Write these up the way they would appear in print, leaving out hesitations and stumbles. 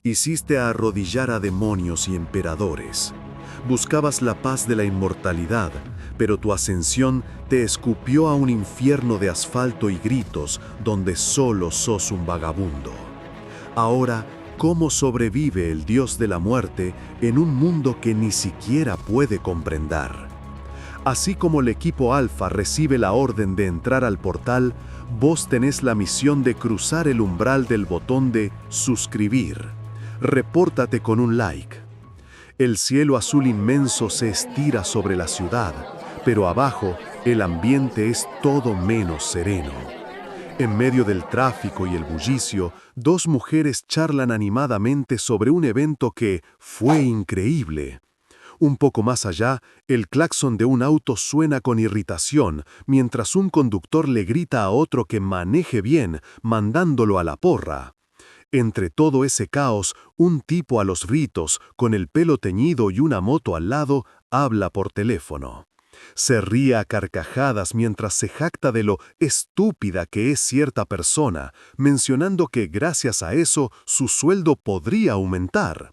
Hiciste arrodillar a demonios y emperadores. Buscabas la paz de la inmortalidad, pero tu ascensión te escupió a un infierno de asfalto y gritos donde solo sos un vagabundo. Ahora, ¿cómo sobrevive el dios de la muerte en un mundo que ni siquiera puede comprender? Así como el equipo Alfa recibe la orden de entrar al portal, vos tenés la misión de cruzar el umbral del botón de suscribir. Repórtate con un like. El cielo azul inmenso se estira sobre la ciudad, pero abajo el ambiente es todo menos sereno. En medio del tráfico y el bullicio, dos mujeres charlan animadamente sobre un evento que fue increíble. Un poco más allá, el claxon de un auto suena con irritación, mientras un conductor le grita a otro que maneje bien, mandándolo a la porra. Entre todo ese caos, un tipo a los gritos, con el pelo teñido y una moto al lado, habla por teléfono. Se ríe a carcajadas mientras se jacta de lo estúpida que es cierta persona, mencionando que gracias a eso su sueldo podría aumentar.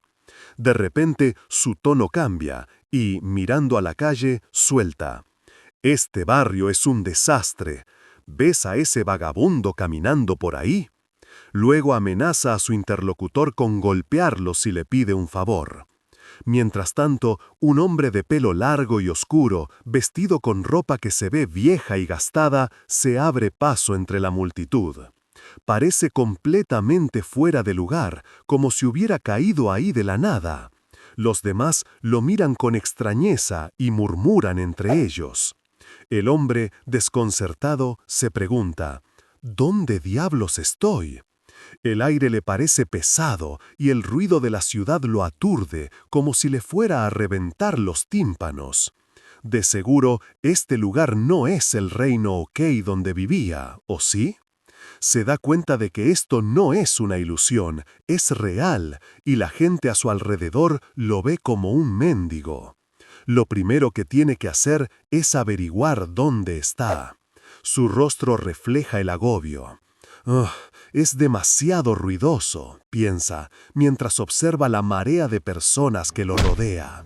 De repente su tono cambia y, mirando a la calle, suelta: «Este barrio es un desastre. ¿Ves a ese vagabundo caminando por ahí?». Luego amenaza a su interlocutor con golpearlo si le pide un favor. Mientras tanto, un hombre de pelo largo y oscuro, vestido con ropa que se ve vieja y gastada, se abre paso entre la multitud. Parece completamente fuera de lugar, como si hubiera caído ahí de la nada. Los demás lo miran con extrañeza y murmuran entre ellos. El hombre, desconcertado, se pregunta: ¿dónde diablos estoy? El aire le parece pesado y el ruido de la ciudad lo aturde, como si le fuera a reventar los tímpanos. De seguro, este lugar no es el reino OK donde vivía, ¿o sí? Se da cuenta de que esto no es una ilusión, es real, y la gente a su alrededor lo ve como un mendigo. Lo primero que tiene que hacer es averiguar dónde está. Su rostro refleja el agobio. Es demasiado ruidoso, piensa, mientras observa la marea de personas que lo rodea.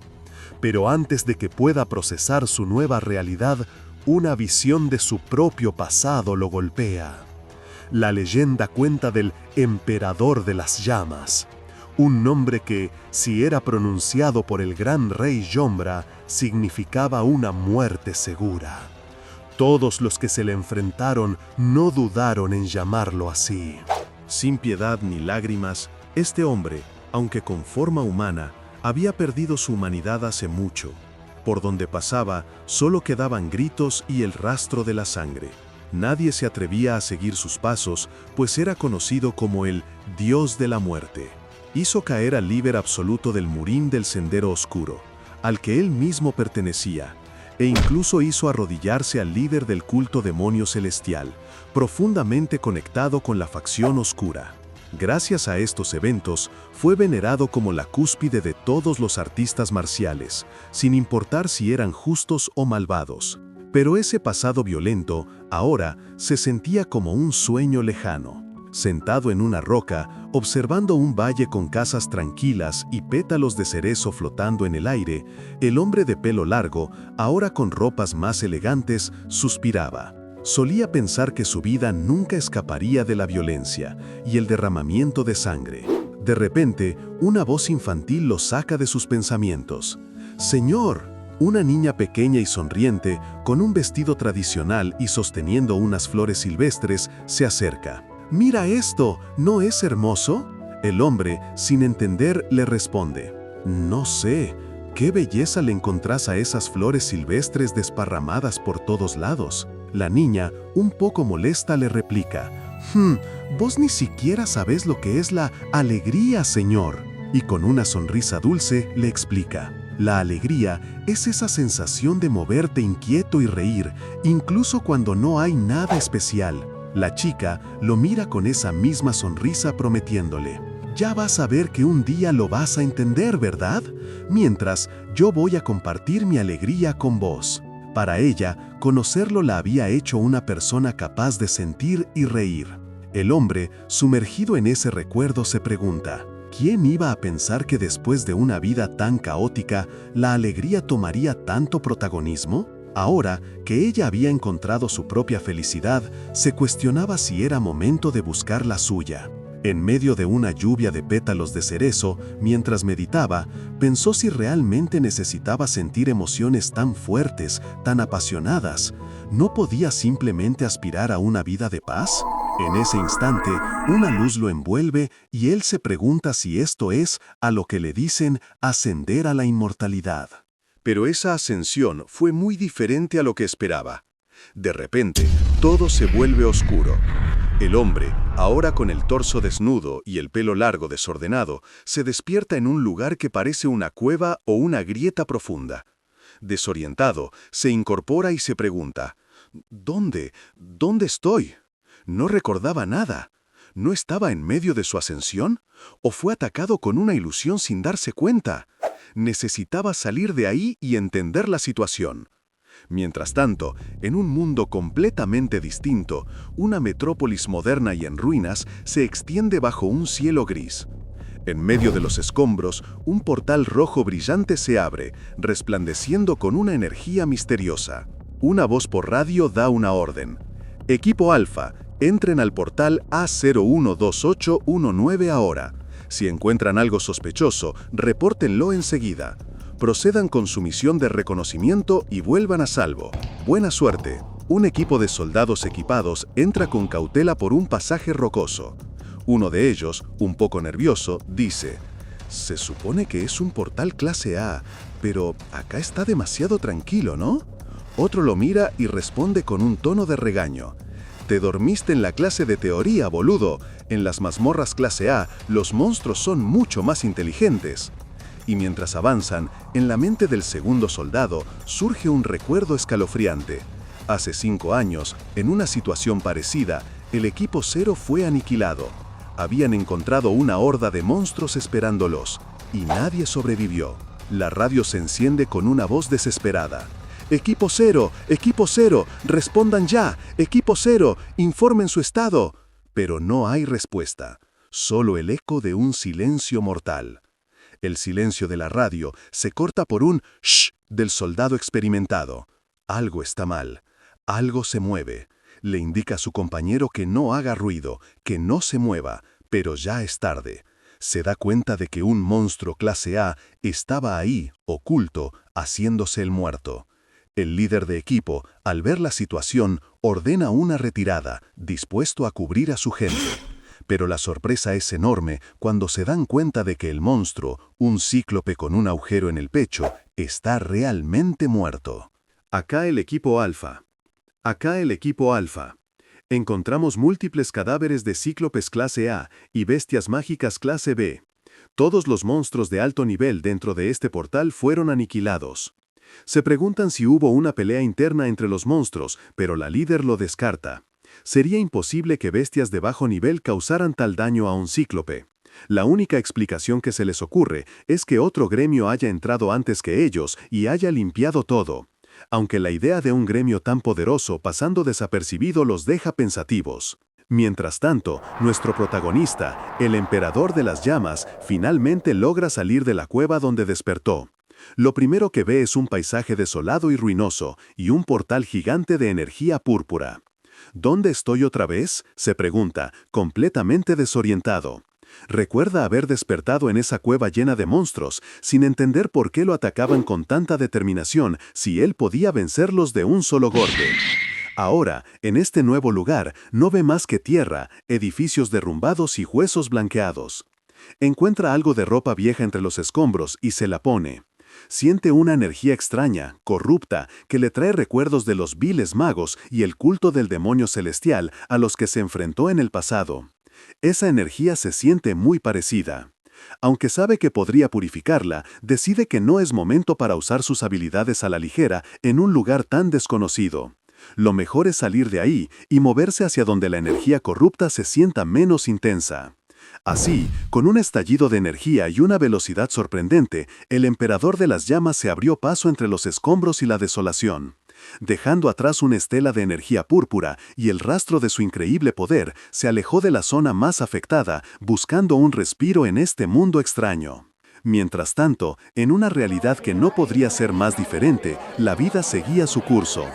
Pero antes de que pueda procesar su nueva realidad, una visión de su propio pasado lo golpea. La leyenda cuenta del Emperador de las Llamas, un nombre que, si era pronunciado por el gran rey Yombra, significaba una muerte segura. Todos los que se le enfrentaron no dudaron en llamarlo así. Sin piedad ni lágrimas, este hombre, aunque con forma humana, había perdido su humanidad hace mucho. Por donde pasaba, solo quedaban gritos y el rastro de la sangre. Nadie se atrevía a seguir sus pasos, pues era conocido como el Dios de la Muerte. Hizo caer al líder absoluto del Murín del Sendero Oscuro, al que él mismo pertenecía, e incluso hizo arrodillarse al líder del culto demonio celestial, profundamente conectado con la facción oscura. Gracias a estos eventos, fue venerado como la cúspide de todos los artistas marciales, sin importar si eran justos o malvados. Pero ese pasado violento, ahora, se sentía como un sueño lejano. Sentado en una roca, observando un valle con casas tranquilas y pétalos de cerezo flotando en el aire, el hombre de pelo largo, ahora con ropas más elegantes, suspiraba. Solía pensar que su vida nunca escaparía de la violencia y el derramamiento de sangre. De repente, una voz infantil lo saca de sus pensamientos. «Señor». Una niña pequeña y sonriente, con un vestido tradicional y sosteniendo unas flores silvestres, se acerca. «Mira esto, ¿no es hermoso?». El hombre, sin entender, le responde: «No sé, ¿qué belleza le encontrás a esas flores silvestres desparramadas por todos lados?». La niña, un poco molesta, le replica: «Vos ni siquiera sabés lo que es la alegría, señor». Y con una sonrisa dulce le explica: «La alegría es esa sensación de moverte inquieto y reír, incluso cuando no hay nada especial». La chica lo mira con esa misma sonrisa prometiéndole: «Ya vas a ver que un día lo vas a entender, ¿verdad? Mientras, yo voy a compartir mi alegría con vos». Para ella, conocerlo la había hecho una persona capaz de sentir y reír. El hombre, sumergido en ese recuerdo, se pregunta: ¿Quién iba a pensar que después de una vida tan caótica, la alegría tomaría tanto protagonismo? Ahora que ella había encontrado su propia felicidad, se cuestionaba si era momento de buscar la suya. En medio de una lluvia de pétalos de cerezo, mientras meditaba, pensó si realmente necesitaba sentir emociones tan fuertes, tan apasionadas. ¿No podía simplemente aspirar a una vida de paz? En ese instante, una luz lo envuelve y él se pregunta si esto es a lo que le dicen ascender a la inmortalidad. Pero esa ascensión fue muy diferente a lo que esperaba. De repente, todo se vuelve oscuro. El hombre, ahora con el torso desnudo y el pelo largo desordenado, se despierta en un lugar que parece una cueva o una grieta profunda. Desorientado, se incorpora y se pregunta, ¿Dónde estoy? No recordaba nada. ¿No estaba en medio de su ascensión? ¿O fue atacado con una ilusión sin darse cuenta? Necesitaba salir de ahí y entender la situación. Mientras tanto, en un mundo completamente distinto, una metrópolis moderna y en ruinas se extiende bajo un cielo gris. En medio de los escombros, un portal rojo brillante se abre, resplandeciendo con una energía misteriosa. Una voz por radio da una orden. Equipo Alfa, entren al portal A012819 ahora. Si encuentran algo sospechoso, repórtenlo enseguida. Procedan con su misión de reconocimiento y vuelvan a salvo. Buena suerte. Un equipo de soldados equipados entra con cautela por un pasaje rocoso. Uno de ellos, un poco nervioso, dice: «Se supone que es un portal clase A, pero acá está demasiado tranquilo, ¿no?». Otro lo mira y responde con un tono de regaño: «Te dormiste en la clase de teoría, boludo. En las mazmorras clase A, los monstruos son mucho más inteligentes». Y mientras avanzan, en la mente del segundo soldado surge un recuerdo escalofriante. Hace 5 años, en una situación parecida, el equipo 0 fue aniquilado. Habían encontrado una horda de monstruos esperándolos, y nadie sobrevivió. La radio se enciende con una voz desesperada. «Equipo 0, equipo 0, respondan ya, equipo 0, informen su estado». Pero no hay respuesta, solo el eco de un silencio mortal. El silencio de la radio se corta por un «shh» del soldado experimentado. Algo está mal, algo se mueve. Le indica a su compañero que no haga ruido, que no se mueva, pero ya es tarde. Se da cuenta de que un monstruo clase A estaba ahí, oculto, haciéndose el muerto. El líder de equipo, al ver la situación, ordena una retirada, dispuesto a cubrir a su gente. Pero la sorpresa es enorme cuando se dan cuenta de que el monstruo, un cíclope con un agujero en el pecho, está realmente muerto. Acá el equipo Alfa. Acá el equipo Alfa. Encontramos múltiples cadáveres de cíclopes clase A y bestias mágicas clase B. Todos los monstruos de alto nivel dentro de este portal fueron aniquilados. Se preguntan si hubo una pelea interna entre los monstruos, pero la líder lo descarta. Sería imposible que bestias de bajo nivel causaran tal daño a un cíclope. La única explicación que se les ocurre es que otro gremio haya entrado antes que ellos y haya limpiado todo. Aunque la idea de un gremio tan poderoso pasando desapercibido los deja pensativos. Mientras tanto, nuestro protagonista, el emperador de las llamas, finalmente logra salir de la cueva donde despertó. Lo primero que ve es un paisaje desolado y ruinoso y un portal gigante de energía púrpura. ¿Dónde estoy otra vez?, se pregunta, completamente desorientado. Recuerda haber despertado en esa cueva llena de monstruos, sin entender por qué lo atacaban con tanta determinación si él podía vencerlos de un solo golpe. Ahora, en este nuevo lugar, no ve más que tierra, edificios derrumbados y huesos blanqueados. Encuentra algo de ropa vieja entre los escombros y se la pone. Siente una energía extraña, corrupta, que le trae recuerdos de los viles magos y el culto del demonio celestial a los que se enfrentó en el pasado. Esa energía se siente muy parecida. Aunque sabe que podría purificarla, decide que no es momento para usar sus habilidades a la ligera en un lugar tan desconocido. Lo mejor es salir de ahí y moverse hacia donde la energía corrupta se sienta menos intensa. Así, con un estallido de energía y una velocidad sorprendente, el emperador de las llamas se abrió paso entre los escombros y la desolación. Dejando atrás una estela de energía púrpura y el rastro de su increíble poder, se alejó de la zona más afectada, buscando un respiro en este mundo extraño. Mientras tanto, en una realidad que no podría ser más diferente, la vida seguía su curso.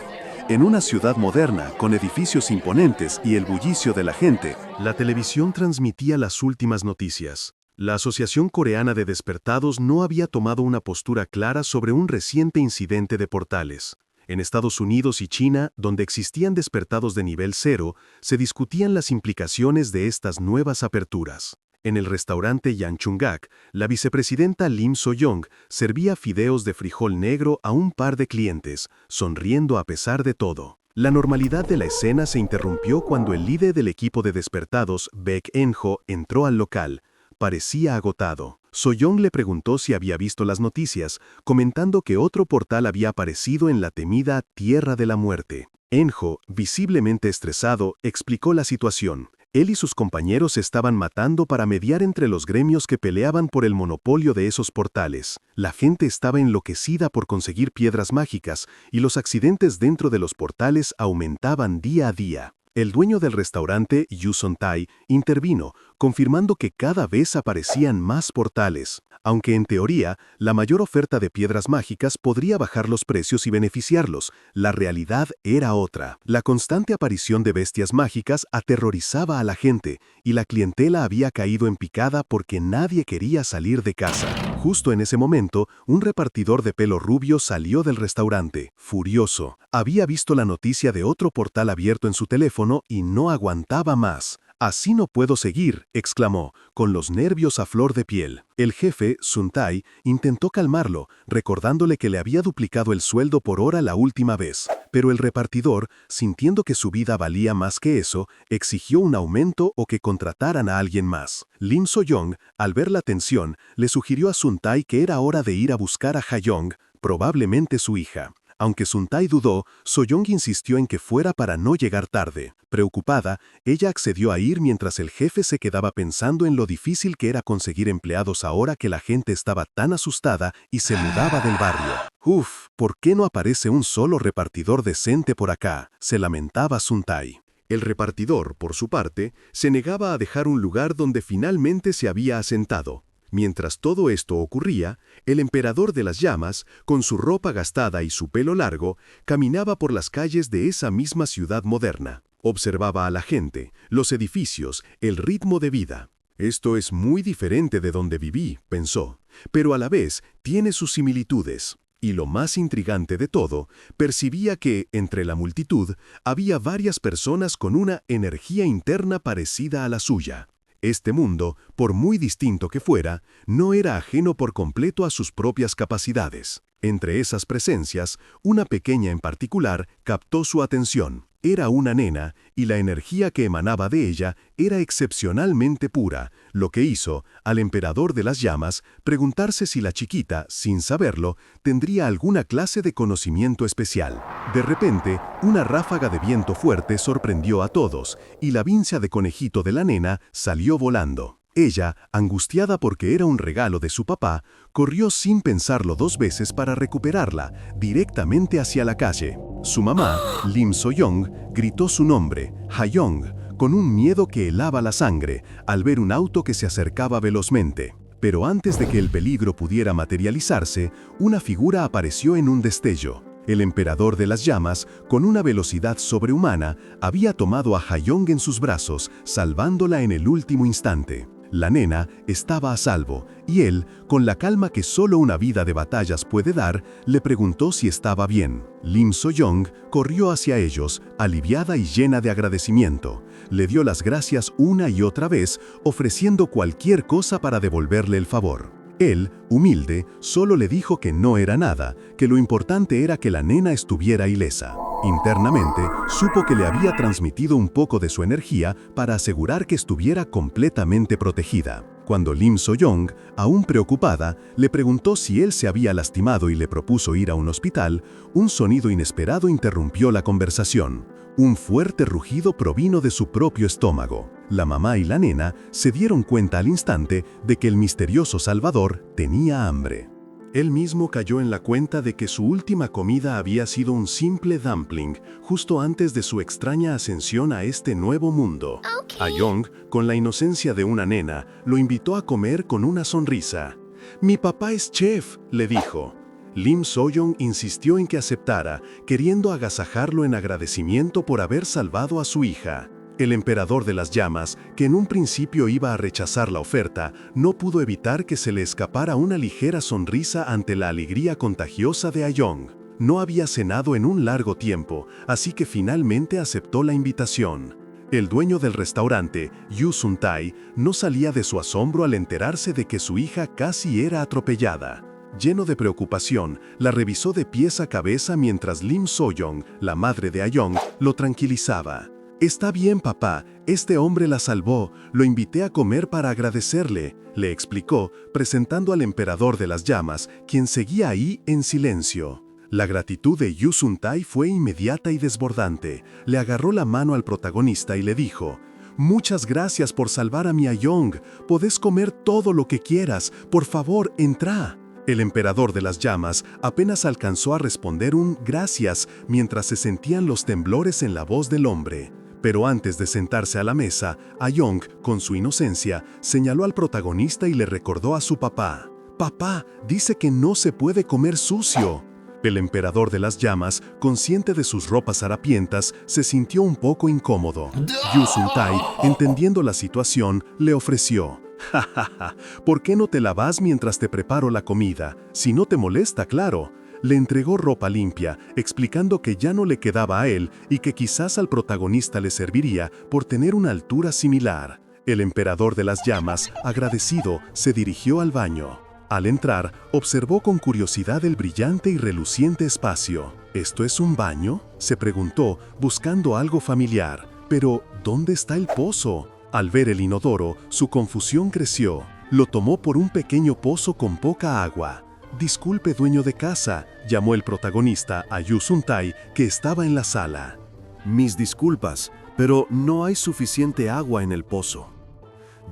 En una ciudad moderna, con edificios imponentes y el bullicio de la gente, la televisión transmitía las últimas noticias. La Asociación Coreana de Despertados no había tomado una postura clara sobre un reciente incidente de portales. En Estados Unidos y China, donde existían despertados de nivel 0, se discutían las implicaciones de estas nuevas aperturas. En el restaurante Yanchungak, la vicepresidenta Lim So-young servía fideos de frijol negro a un par de clientes, sonriendo a pesar de todo. La normalidad de la escena se interrumpió cuando el líder del equipo de despertados, Baek En-ho, entró al local. Parecía agotado. So-young le preguntó si había visto las noticias, comentando que otro portal había aparecido en la temida Tierra de la Muerte. En-ho, visiblemente estresado, explicó la situación. Él y sus compañeros se estaban matando para mediar entre los gremios que peleaban por el monopolio de esos portales. La gente estaba enloquecida por conseguir piedras mágicas y los accidentes dentro de los portales aumentaban día a día. El dueño del restaurante, Yu Son-tae, intervino, confirmando que cada vez aparecían más portales. Aunque en teoría, la mayor oferta de piedras mágicas podría bajar los precios y beneficiarlos, la realidad era otra. La constante aparición de bestias mágicas aterrorizaba a la gente, y la clientela había caído en picada porque nadie quería salir de casa. Justo en ese momento, un repartidor de pelo rubio salió del restaurante, furioso. Había visto la noticia de otro portal abierto en su teléfono y no aguantaba más. «Así no puedo seguir», exclamó, con los nervios a flor de piel. El jefe, Sun-tae, intentó calmarlo, recordándole que le había duplicado el sueldo por hora la última vez. Pero el repartidor, sintiendo que su vida valía más que eso, exigió un aumento o que contrataran a alguien más. Lim So-young, al ver la tensión, le sugirió a Sun-tae que era hora de ir a buscar a Ha-young, probablemente su hija. Aunque Sun-tae dudó, So-young insistió en que fuera para no llegar tarde. Preocupada, ella accedió a ir mientras el jefe se quedaba pensando en lo difícil que era conseguir empleados ahora que la gente estaba tan asustada y se mudaba del barrio. «Uf, ¿por qué no aparece un solo repartidor decente por acá?», se lamentaba Sun-tae. El repartidor, por su parte, se negaba a dejar un lugar donde finalmente se había asentado. Mientras todo esto ocurría, el emperador de las llamas, con su ropa gastada y su pelo largo, caminaba por las calles de esa misma ciudad moderna. Observaba a la gente, los edificios, el ritmo de vida. «Esto es muy diferente de donde viví», pensó, pero a la vez tiene sus similitudes. Y lo más intrigante de todo, percibía que, entre la multitud, había varias personas con una energía interna parecida a la suya. Este mundo, por muy distinto que fuera, no era ajeno por completo a sus propias capacidades. Entre esas presencias, una pequeña en particular captó su atención. Era una nena, y la energía que emanaba de ella era excepcionalmente pura, lo que hizo, al emperador de las llamas, preguntarse si la chiquita, sin saberlo, tendría alguna clase de conocimiento especial. De repente, una ráfaga de viento fuerte sorprendió a todos, y la vincha de conejito de la nena salió volando. Ella, angustiada porque era un regalo de su papá, corrió sin pensarlo 2 veces para recuperarla, directamente hacia la calle. Su mamá, Lim So-young, gritó su nombre, Ha-young, con un miedo que helaba la sangre, al ver un auto que se acercaba velozmente. Pero antes de que el peligro pudiera materializarse, una figura apareció en un destello. El emperador de las llamas, con una velocidad sobrehumana, había tomado a Ha-young en sus brazos, salvándola en el último instante. La nena estaba a salvo, y él, con la calma que solo una vida de batallas puede dar, le preguntó si estaba bien. Lim So-young corrió hacia ellos, aliviada y llena de agradecimiento. Le dio las gracias una y otra vez, ofreciendo cualquier cosa para devolverle el favor. Él, humilde, solo le dijo que no era nada, que lo importante era que la nena estuviera ilesa. Internamente, supo que le había transmitido un poco de su energía para asegurar que estuviera completamente protegida. Cuando Lim So-young, aún preocupada, le preguntó si él se había lastimado y le propuso ir a un hospital, un sonido inesperado interrumpió la conversación. Un fuerte rugido provino de su propio estómago. La mamá y la nena se dieron cuenta al instante de que el misterioso salvador tenía hambre. Él mismo cayó en la cuenta de que su última comida había sido un simple dumpling, justo antes de su extraña ascensión a este nuevo mundo. Ayong, con la inocencia de una nena, lo invitó a comer con una sonrisa. «Mi papá es chef», le dijo. Lim So-young insistió en que aceptara, queriendo agasajarlo en agradecimiento por haber salvado a su hija. El emperador de las llamas, que en un principio iba a rechazar la oferta, no pudo evitar que se le escapara una ligera sonrisa ante la alegría contagiosa de Ayong. No había cenado en un largo tiempo, así que finalmente aceptó la invitación. El dueño del restaurante, Yu Sun-tae, no salía de su asombro al enterarse de que su hija casi era atropellada. Lleno de preocupación, la revisó de pies a cabeza mientras Lim So-young, la madre de Ayong, lo tranquilizaba. «Está bien, papá, este hombre la salvó, lo invité a comer para agradecerle», le explicó, presentando al emperador de las llamas, quien seguía ahí en silencio. La gratitud de Yu Sun-tae fue inmediata y desbordante. Le agarró la mano al protagonista y le dijo: «Muchas gracias por salvar a mi Ayong, podés comer todo lo que quieras, por favor, entra». El emperador de las llamas apenas alcanzó a responder un «gracias» mientras se sentían los temblores en la voz del hombre. Pero antes de sentarse a la mesa, Ayong, con su inocencia, señaló al protagonista y le recordó a su papá. «Papá, dice que no se puede comer sucio». El emperador de las llamas, consciente de sus ropas harapientas, se sintió un poco incómodo. Yu Sun-tae, entendiendo la situación, le ofreció: «Ja, ja, ja, ¿por qué no te lavas mientras te preparo la comida? Si no te molesta, claro». Le entregó ropa limpia, explicando que ya no le quedaba a él y que quizás al protagonista le serviría por tener una altura similar. El emperador de las llamas, agradecido, se dirigió al baño. Al entrar, observó con curiosidad el brillante y reluciente espacio. «¿Esto es un baño?», se preguntó, buscando algo familiar. «Pero, ¿dónde está el pozo?». Al ver el inodoro, su confusión creció. Lo tomó por un pequeño pozo con poca agua. «Disculpe, dueño de casa», llamó el protagonista a Yu Sun-tae, que estaba en la sala. «Mis disculpas, pero no hay suficiente agua en el pozo».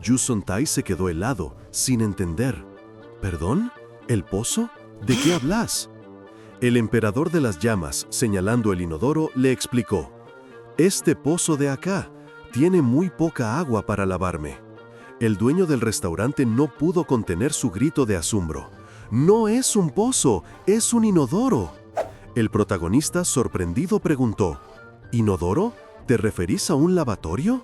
Yu Sun-tae se quedó helado, sin entender. «¿Perdón? ¿El pozo? ¿De qué hablas?». El emperador de las llamas, señalando el inodoro, le explicó: «Este pozo de acá tiene muy poca agua para lavarme». El dueño del restaurante no pudo contener su grito de asombro. «No es un pozo, es un inodoro». El protagonista, sorprendido, preguntó: «¿Inodoro? ¿Te referís a un lavatorio?».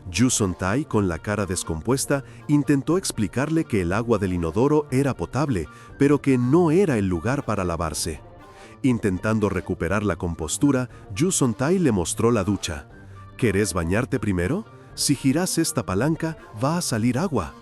Yu Sun-tae, con la cara descompuesta, intentó explicarle que el agua del inodoro era potable, pero que no era el lugar para lavarse. Intentando recuperar la compostura, Yu Sun-tae le mostró la ducha. «¿Querés bañarte primero? Si girás esta palanca, va a salir agua».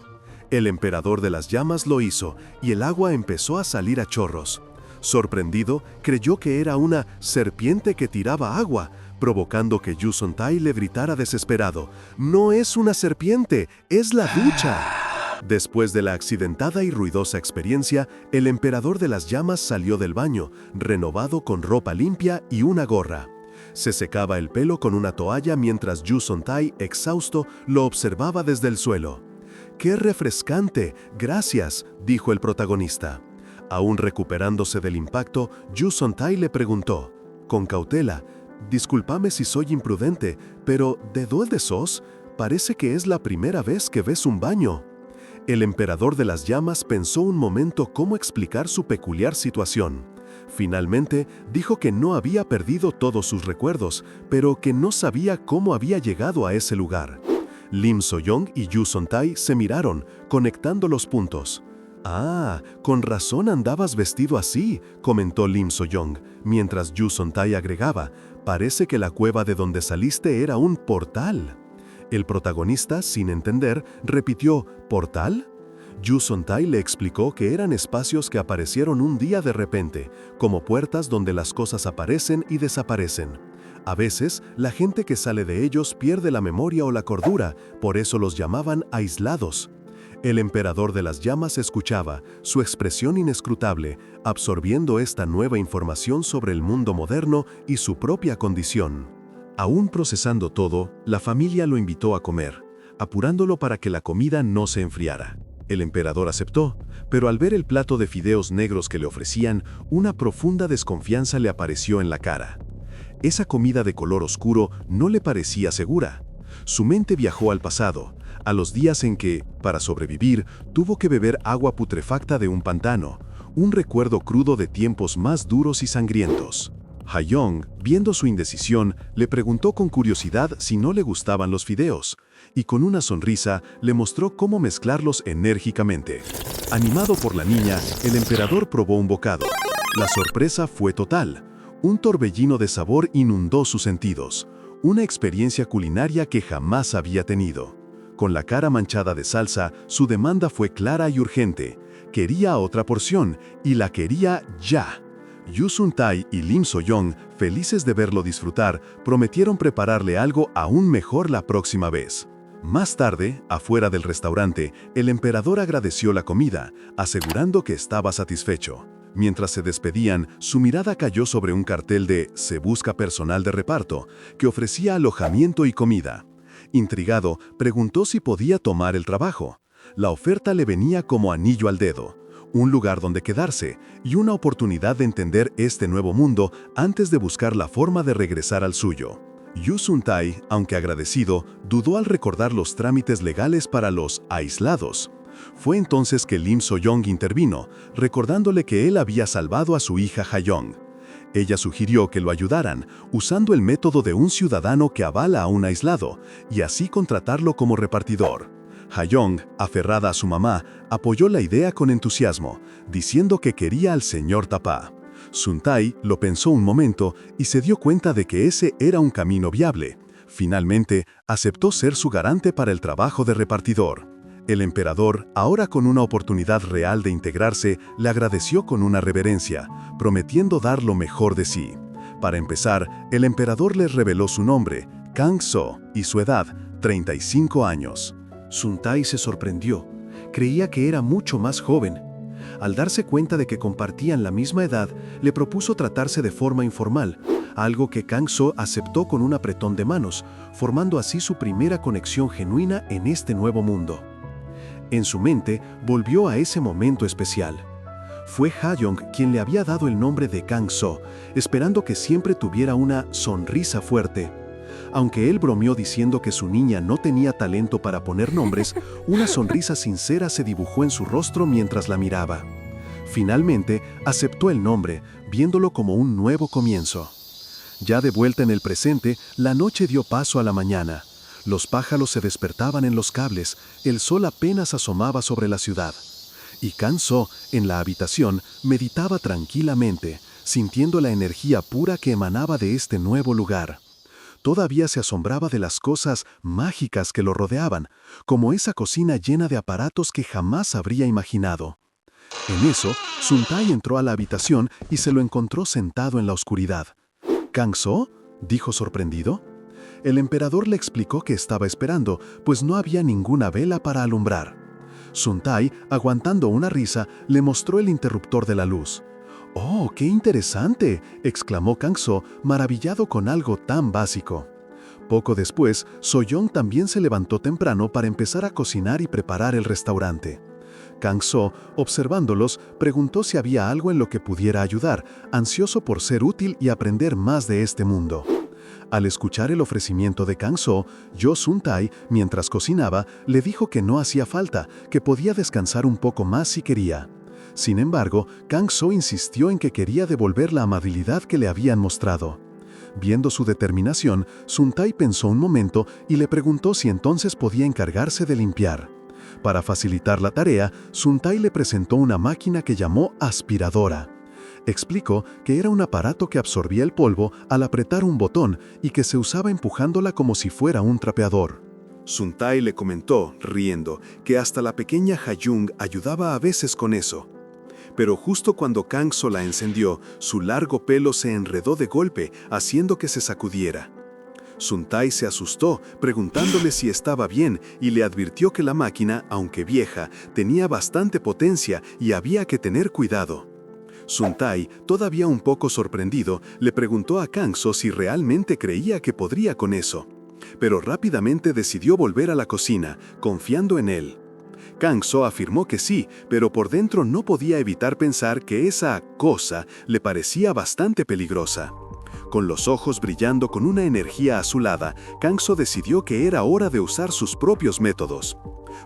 El emperador de las llamas lo hizo, y el agua empezó a salir a chorros. Sorprendido, creyó que era una serpiente que tiraba agua, provocando que Yu Sun-tae le gritara desesperado: «¡No es una serpiente, es la ducha!». Después de la accidentada y ruidosa experiencia, el emperador de las llamas salió del baño, renovado con ropa limpia y una gorra. Se secaba el pelo con una toalla mientras Yu Sun-tae, exhausto, lo observaba desde el suelo. «¡Qué refrescante! Gracias», dijo el protagonista. Aún recuperándose del impacto, Yu Sun-tae le preguntó, con cautela: «Discúlpame si soy imprudente, pero ¿de dónde sos? Parece que es la primera vez que ves un baño». El emperador de las llamas pensó un momento cómo explicar su peculiar situación. Finalmente, dijo que no había perdido todos sus recuerdos, pero que no sabía cómo había llegado a ese lugar. Lim So-young y Yu Sun-tae se miraron, conectando los puntos. «Ah, con razón andabas vestido así», comentó Lim So-young, mientras Yu Sun-tae agregaba: «Parece que la cueva de donde saliste era un portal». El protagonista, sin entender, repitió: «¿Portal?». Yu Sun-tae le explicó que eran espacios que aparecieron un día de repente, como puertas donde las cosas aparecen y desaparecen. A veces, la gente que sale de ellos pierde la memoria o la cordura, por eso los llamaban aislados. El emperador de las llamas escuchaba, su expresión inescrutable, absorbiendo esta nueva información sobre el mundo moderno y su propia condición. Aún procesando todo, la familia lo invitó a comer, apurándolo para que la comida no se enfriara. El emperador aceptó, pero al ver el plato de fideos negros que le ofrecían, una profunda desconfianza le apareció en la cara. Esa comida de color oscuro no le parecía segura. Su mente viajó al pasado, a los días en que, para sobrevivir, tuvo que beber agua putrefacta de un pantano, un recuerdo crudo de tiempos más duros y sangrientos. Ha-young, viendo su indecisión, le preguntó con curiosidad si no le gustaban los fideos, y con una sonrisa le mostró cómo mezclarlos enérgicamente. Animado por la niña, el emperador probó un bocado. La sorpresa fue total. Un torbellino de sabor inundó sus sentidos, una experiencia culinaria que jamás había tenido. Con la cara manchada de salsa, su demanda fue clara y urgente. Quería otra porción, y la quería ya. Yu Sun-tae y Lim So-young, felices de verlo disfrutar, prometieron prepararle algo aún mejor la próxima vez. Más tarde, afuera del restaurante, el emperador agradeció la comida, asegurando que estaba satisfecho. Mientras se despedían, su mirada cayó sobre un cartel de «Se busca personal de reparto», que ofrecía alojamiento y comida. Intrigado, preguntó si podía tomar el trabajo. La oferta le venía como anillo al dedo. Un lugar donde quedarse y una oportunidad de entender este nuevo mundo antes de buscar la forma de regresar al suyo. Yu Sun-tae, aunque agradecido, dudó al recordar los trámites legales para los aislados. Fue entonces que Lim So-young intervino, recordándole que él había salvado a su hija Ha-young. Ella sugirió que lo ayudaran, usando el método de un ciudadano que avala a un aislado, y así contratarlo como repartidor. Ha-young, aferrada a su mamá, apoyó la idea con entusiasmo, diciendo que quería al señor Tapa. Sun-tae lo pensó un momento y se dio cuenta de que ese era un camino viable. Finalmente, aceptó ser su garante para el trabajo de repartidor. El emperador, ahora con una oportunidad real de integrarse, le agradeció con una reverencia, prometiendo dar lo mejor de sí. Para empezar, el emperador les reveló su nombre, Kang-so, y su edad, 35 años. Sun-tae se sorprendió. Creía que era mucho más joven. Al darse cuenta de que compartían la misma edad, le propuso tratarse de forma informal, algo que Kang-so aceptó con un apretón de manos, formando así su primera conexión genuina en este nuevo mundo. En su mente, volvió a ese momento especial. Fue Ha-young quien le había dado el nombre de Kang-so, esperando que siempre tuviera una sonrisa fuerte. Aunque él bromeó diciendo que su niña no tenía talento para poner nombres, una sonrisa sincera se dibujó en su rostro mientras la miraba. Finalmente, aceptó el nombre, viéndolo como un nuevo comienzo. Ya de vuelta en el presente, la noche dio paso a la mañana. Los pájaros se despertaban en los cables, el sol apenas asomaba sobre la ciudad. Y Kang-so, en la habitación, meditaba tranquilamente, sintiendo la energía pura que emanaba de este nuevo lugar. Todavía se asombraba de las cosas mágicas que lo rodeaban, como esa cocina llena de aparatos que jamás habría imaginado. En eso, Sun-tae entró a la habitación y se lo encontró sentado en la oscuridad. «¿Kang-so?», dijo sorprendido. El emperador le explicó que estaba esperando, pues no había ninguna vela para alumbrar. Sun-tae, aguantando una risa, le mostró el interruptor de la luz. «¡Oh, qué interesante!», exclamó Kang-so, maravillado con algo tan básico. Poco después, So-young también se levantó temprano para empezar a cocinar y preparar el restaurante. Kang-so, observándolos, preguntó si había algo en lo que pudiera ayudar, ansioso por ser útil y aprender más de este mundo. Al escuchar el ofrecimiento de Kang-so, Yu Sun-tae, mientras cocinaba, le dijo que no hacía falta, que podía descansar un poco más si quería. Sin embargo, Kang-so insistió en que quería devolver la amabilidad que le habían mostrado. Viendo su determinación, Sun-tae pensó un momento y le preguntó si entonces podía encargarse de limpiar. Para facilitar la tarea, Sun-tae le presentó una máquina que llamó aspiradora. Explicó que era un aparato que absorbía el polvo al apretar un botón y que se usaba empujándola como si fuera un trapeador. Sun-tae le comentó, riendo, que hasta la pequeña Ha-young ayudaba a veces con eso. Pero justo cuando Kang-so la encendió, su largo pelo se enredó de golpe, haciendo que se sacudiera. Sun-tae se asustó, preguntándole si estaba bien, y le advirtió que la máquina, aunque vieja, tenía bastante potencia y había que tener cuidado. Sun-tae, todavía un poco sorprendido, le preguntó a Kang-so si realmente creía que podría con eso. Pero rápidamente decidió volver a la cocina, confiando en él. Kangso afirmó que sí, pero por dentro no podía evitar pensar que esa cosa le parecía bastante peligrosa. Con los ojos brillando con una energía azulada, Kangso decidió que era hora de usar sus propios métodos.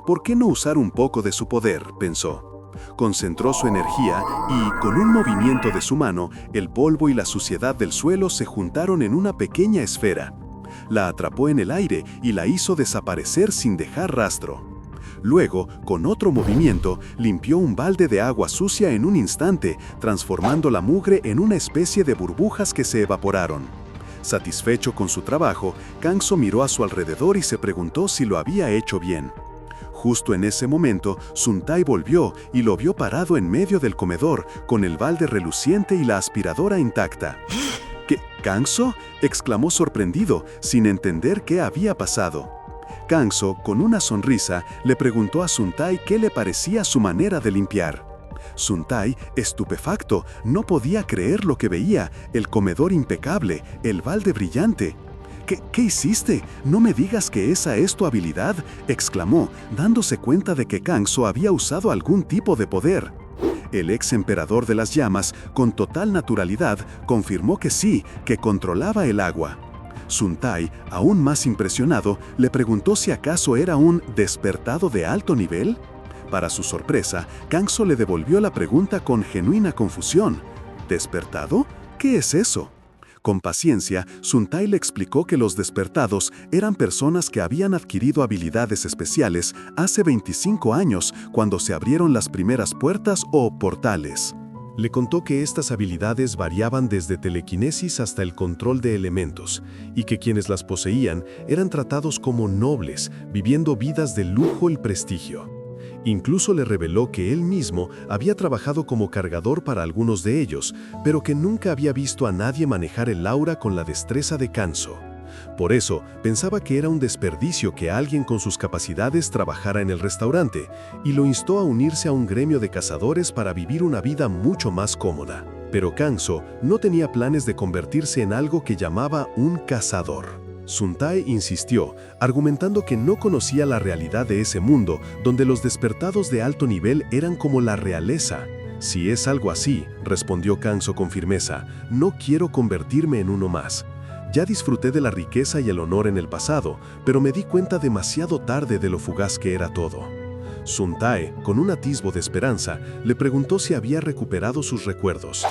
¿Por qué no usar un poco de su poder?, pensó. Concentró su energía y, con un movimiento de su mano, el polvo y la suciedad del suelo se juntaron en una pequeña esfera. La atrapó en el aire y la hizo desaparecer sin dejar rastro. Luego, con otro movimiento, limpió un balde de agua sucia en un instante, transformando la mugre en una especie de burbujas que se evaporaron. Satisfecho con su trabajo, Kangso miró a su alrededor y se preguntó si lo había hecho bien. Justo en ese momento, Sun-Tai volvió y lo vio parado en medio del comedor, con el balde reluciente y la aspiradora intacta. ¿Qué? ¿Kangso?, exclamó sorprendido, sin entender qué había pasado. Kangso, con una sonrisa, le preguntó a Sun-Tai qué le parecía su manera de limpiar. Sun-Tai, estupefacto, no podía creer lo que veía: el comedor impecable, el balde brillante. ¿Qué hiciste? No me digas que esa es tu habilidad, exclamó, dándose cuenta de que Kangso había usado algún tipo de poder. El ex emperador de las llamas, con total naturalidad, confirmó que sí, que controlaba el agua. Sun-Tai, aún más impresionado, le preguntó si acaso era un despertado de alto nivel. Para su sorpresa, Kangso le devolvió la pregunta con genuina confusión. ¿Despertado? ¿Qué es eso? Con paciencia, Sun-Tai le explicó que los despertados eran personas que habían adquirido habilidades especiales hace 25 años, cuando se abrieron las primeras puertas o portales. Le contó que estas habilidades variaban desde telequinesis hasta el control de elementos, y que quienes las poseían eran tratados como nobles, viviendo vidas de lujo y prestigio. Incluso le reveló que él mismo había trabajado como cargador para algunos de ellos, pero que nunca había visto a nadie manejar el aura con la destreza de Kangso. Por eso, pensaba que era un desperdicio que alguien con sus capacidades trabajara en el restaurante, y lo instó a unirse a un gremio de cazadores para vivir una vida mucho más cómoda. Pero Kangso no tenía planes de convertirse en algo que llamaba un cazador. Sun-Tai insistió, argumentando que no conocía la realidad de ese mundo, donde los despertados de alto nivel eran como la realeza. Si es algo así, respondió Kangso con firmeza, no quiero convertirme en uno más. Ya disfruté de la riqueza y el honor en el pasado, pero me di cuenta demasiado tarde de lo fugaz que era todo. Sun-Tai, con un atisbo de esperanza, le preguntó si había recuperado sus recuerdos.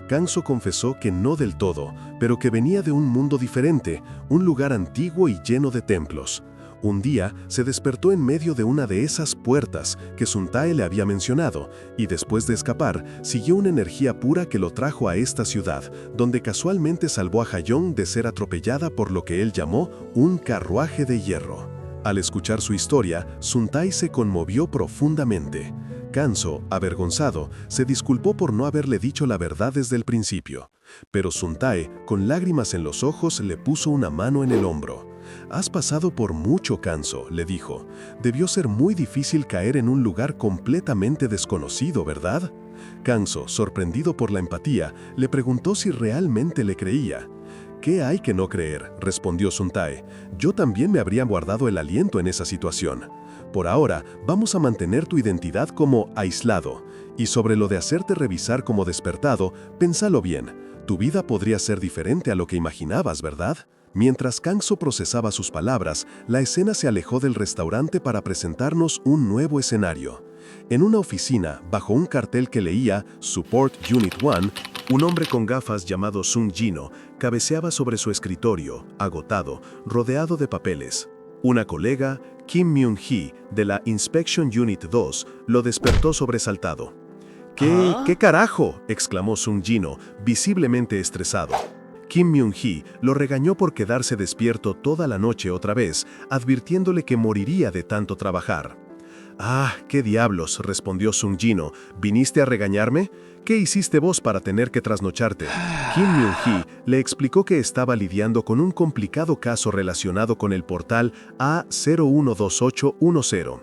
Kangso confesó que no del todo, pero que venía de un mundo diferente, un lugar antiguo y lleno de templos. Un día se despertó en medio de una de esas puertas que Sun-Tai le había mencionado, y después de escapar, siguió una energía pura que lo trajo a esta ciudad, donde casualmente salvó a Ha-Yong de ser atropellada por lo que él llamó un carruaje de hierro. Al escuchar su historia, Sun-Tai se conmovió profundamente. Kangso, avergonzado, se disculpó por no haberle dicho la verdad desde el principio. Pero Sun-Tai, con lágrimas en los ojos, le puso una mano en el hombro. «Has pasado por mucho, Kangso», le dijo. «Debió ser muy difícil caer en un lugar completamente desconocido, ¿verdad?». Kangso, sorprendido por la empatía, le preguntó si realmente le creía. «¿Qué hay que no creer?», respondió Sun-Tai. «Yo también me habría guardado el aliento en esa situación. Por ahora, vamos a mantener tu identidad como aislado. Y sobre lo de hacerte revisar como despertado, pénsalo bien. Tu vida podría ser diferente a lo que imaginabas, ¿verdad?». Mientras Kangso procesaba sus palabras, la escena se alejó del restaurante para presentarnos un nuevo escenario. En una oficina, bajo un cartel que leía Support Unit 1, un hombre con gafas llamado Sung Jino cabeceaba sobre su escritorio, agotado, rodeado de papeles. Una colega, Kim Myung-hee, de la Inspection Unit 2, lo despertó sobresaltado. ¿Qué carajo?, exclamó Sung Jino, visiblemente estresado. Kim Myung-hee lo regañó por quedarse despierto toda la noche otra vez, advirtiéndole que moriría de tanto trabajar. «Ah, qué diablos», respondió Sung Jino. «¿Viniste a regañarme? ¿Qué hiciste vos para tener que trasnocharte?». Kim Myung-hee le explicó que estaba lidiando con un complicado caso relacionado con el portal A012810.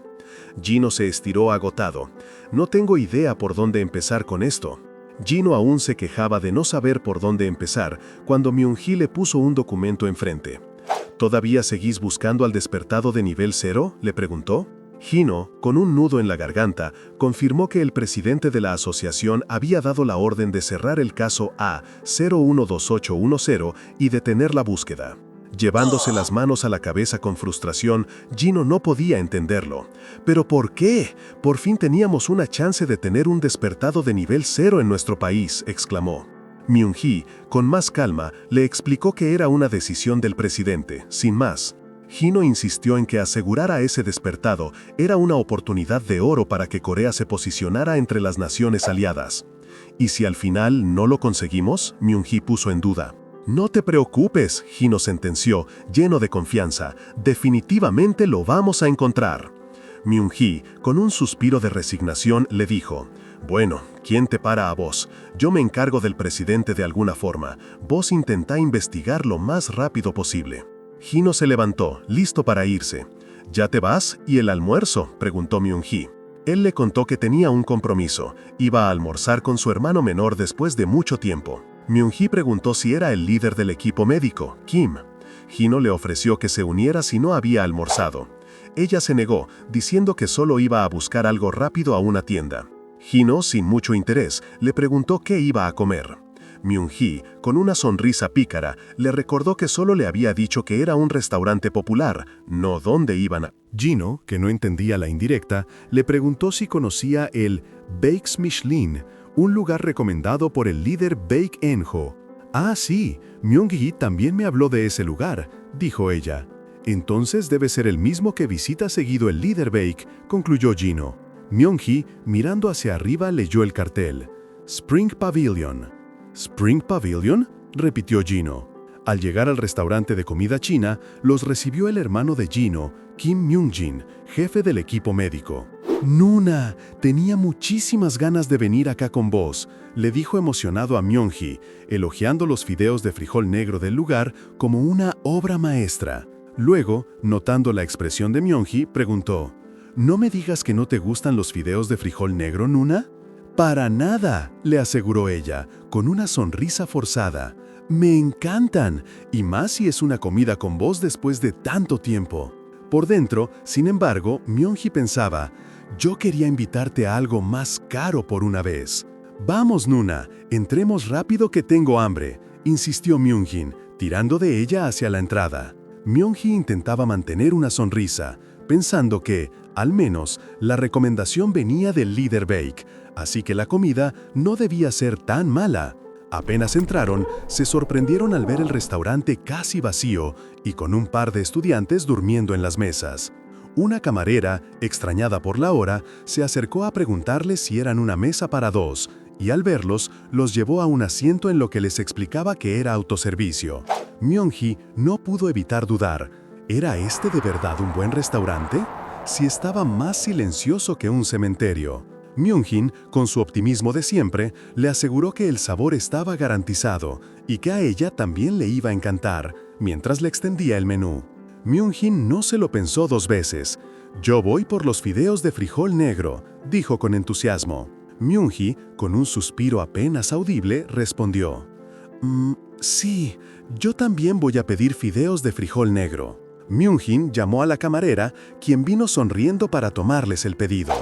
Jino se estiró agotado. «No tengo idea por dónde empezar con esto». Jino aún se quejaba de no saber por dónde empezar cuando Myung-hee le puso un documento enfrente. «¿Todavía seguís buscando al despertado de nivel 0?», le preguntó. Hino, con un nudo en la garganta, confirmó que el presidente de la asociación había dado la orden de cerrar el caso A012810 y detener la búsqueda. Llevándose las manos a la cabeza con frustración, Gino no podía entenderlo. ¿Pero por qué? Por fin teníamos una chance de tener un despertado de nivel 0 en nuestro país, exclamó. Myung-hee, con más calma, le explicó que era una decisión del presidente, sin más. Hino insistió en que asegurar a ese despertado era una oportunidad de oro para que Corea se posicionara entre las naciones aliadas. ¿Y si al final no lo conseguimos?, Myung-hee puso en duda. No te preocupes, Hino sentenció, lleno de confianza. Definitivamente lo vamos a encontrar. Myung-hee, con un suspiro de resignación, le dijo: Bueno, ¿quién te para a vos? Yo me encargo del presidente de alguna forma. Vos intentá investigar lo más rápido posible. Hino se levantó, listo para irse. ¿Ya te vas? ¿Y el almuerzo?, preguntó Myung-hee. Él le contó que tenía un compromiso. Iba a almorzar con su hermano menor después de mucho tiempo. Myung-hee preguntó si era el líder del equipo médico, Kim. Hino le ofreció que se uniera si no había almorzado. Ella se negó, diciendo que solo iba a buscar algo rápido a una tienda. Hino, sin mucho interés, le preguntó qué iba a comer. Myung-hee, con una sonrisa pícara, le recordó que solo le había dicho que era un restaurante popular, no dónde iban a. Gino, que no entendía la indirecta, le preguntó si conocía el Bakes Michelin, un lugar recomendado por el líder Baek En-ho. Ah, sí, Myung-hee también me habló de ese lugar, dijo ella. Entonces debe ser el mismo que visita seguido el líder Baek, concluyó Gino. Myung-hee, mirando hacia arriba, leyó el cartel. Spring Pavilion. ¿Spring Pavilion?, repitió Gino. Al llegar al restaurante de comida china, los recibió el hermano de Gino, Kim Myung-jin, jefe del equipo médico. Nuna, tenía muchísimas ganas de venir acá con vos, le dijo emocionado a Myung-hee, elogiando los fideos de frijol negro del lugar como una obra maestra. Luego, notando la expresión de Myung-hee, preguntó: ¿No me digas que no te gustan los fideos de frijol negro, Nuna? Para nada, le aseguró ella, con una sonrisa forzada. Me encantan, y más si es una comida con vos después de tanto tiempo. Por dentro, sin embargo, Myung-hee pensaba: yo quería invitarte a algo más caro por una vez. Vamos, Nuna, entremos rápido que tengo hambre, insistió Myung-jin, tirando de ella hacia la entrada. Myung-hee intentaba mantener una sonrisa, pensando que, al menos, la recomendación venía del líder Baek, así que la comida no debía ser tan mala. Apenas entraron, se sorprendieron al ver el restaurante casi vacío y con un par de estudiantes durmiendo en las mesas. Una camarera, extrañada por la hora, se acercó a preguntarles si eran una mesa para dos, y al verlos, los llevó a un asiento en lo que les explicaba que era autoservicio. Myung-hee no pudo evitar dudar. ¿Era este de verdad un buen restaurante? Si estaba más silencioso que un cementerio. Myung-jin, con su optimismo de siempre, le aseguró que el sabor estaba garantizado y que a ella también le iba a encantar, mientras le extendía el menú. Myung-jin no se lo pensó dos veces. «Yo voy por los fideos de frijol negro», dijo con entusiasmo. Myung-hee, con un suspiro apenas audible, respondió: sí, yo también voy a pedir fideos de frijol negro». Myung-jin llamó a la camarera, quien vino sonriendo para tomarles el pedido.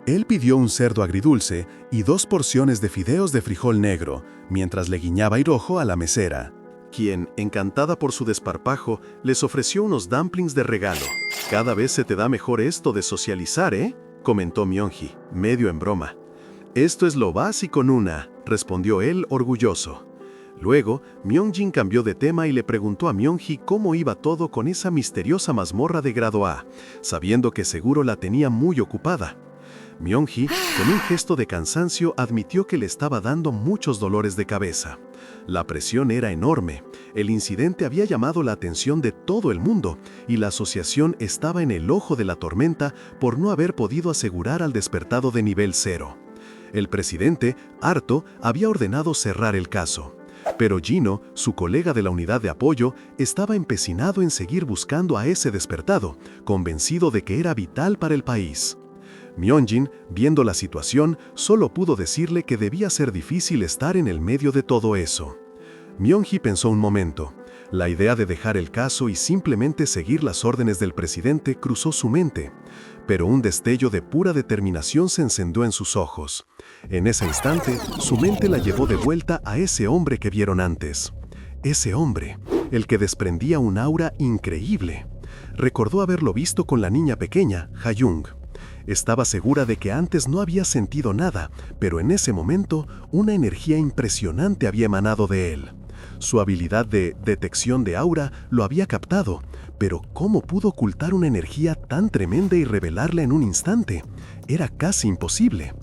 Él pidió un cerdo agridulce y 2 porciones de fideos de frijol negro, mientras le guiñaba irojo a la mesera, quien, encantada por su desparpajo, les ofreció unos dumplings de regalo. «Cada vez se te da mejor esto de socializar, ¿eh?», comentó Myung-hee, medio en broma. «Esto es lo básico, Nuna», respondió él orgulloso. Luego, Myung-jin cambió de tema y le preguntó a Myung-hee cómo iba todo con esa misteriosa mazmorra de grado A, sabiendo que seguro la tenía muy ocupada. Myung-hee, con un gesto de cansancio, admitió que le estaba dando muchos dolores de cabeza. La presión era enorme, el incidente había llamado la atención de todo el mundo y la asociación estaba en el ojo de la tormenta por no haber podido asegurar al despertado de nivel 0. El presidente, harto, había ordenado cerrar el caso. Pero Gino, su colega de la unidad de apoyo, estaba empecinado en seguir buscando a ese despertado, convencido de que era vital para el país. Myung-jin, viendo la situación, solo pudo decirle que debía ser difícil estar en el medio de todo eso. Myung-hee pensó un momento. La idea de dejar el caso y simplemente seguir las órdenes del presidente cruzó su mente. pero un destello de pura determinación se encendió en sus ojos. En ese instante, su mente la llevó de vuelta a ese hombre que vieron antes. Ese hombre, el que desprendía un aura increíble. Recordó haberlo visto con la niña pequeña, Ha-Jung. Estaba segura de que antes no había sentido nada, pero en ese momento una energía impresionante había emanado de él. Su habilidad de detección de aura lo había captado, pero ¿cómo pudo ocultar una energía tan tremenda y revelarla en un instante? Era casi imposible.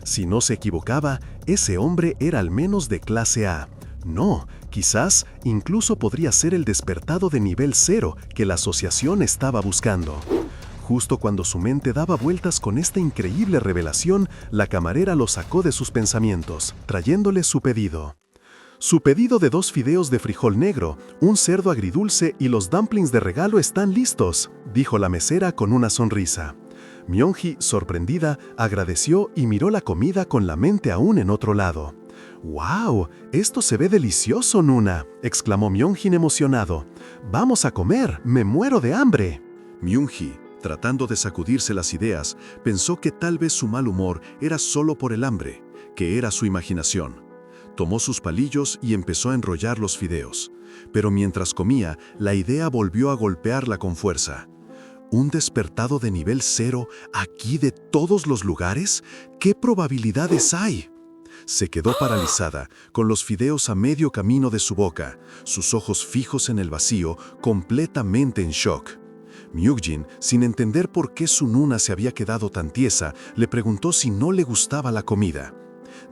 Si no se equivocaba, ese hombre era al menos de clase A. No, quizás incluso podría ser el despertado de nivel 0 que la asociación estaba buscando. Justo cuando su mente daba vueltas con esta increíble revelación, la camarera lo sacó de sus pensamientos, trayéndole su pedido. Su pedido de 2 fideos de frijol negro, un cerdo agridulce y los dumplings de regalo están listos, dijo la mesera con una sonrisa. Myung-hee, sorprendida, agradeció y miró la comida con la mente aún en otro lado. ¡Wow! Esto se ve delicioso, Nuna, exclamó Myung-hee emocionado. ¡Vamos a comer! ¡Me muero de hambre! Myung-hee, tratando de sacudirse las ideas, pensó que tal vez su mal humor era solo por el hambre, que era su imaginación. Tomó sus palillos y empezó a enrollar los fideos. Pero mientras comía, la idea volvió a golpearla con fuerza. ¿Un despertado de nivel 0 aquí de todos los lugares? ¿Qué probabilidades hay? Se quedó paralizada, con los fideos a medio camino de su boca, sus ojos fijos en el vacío, completamente en shock. Myung-jin, sin entender por qué su Nuna se había quedado tan tiesa, le preguntó si no le gustaba la comida.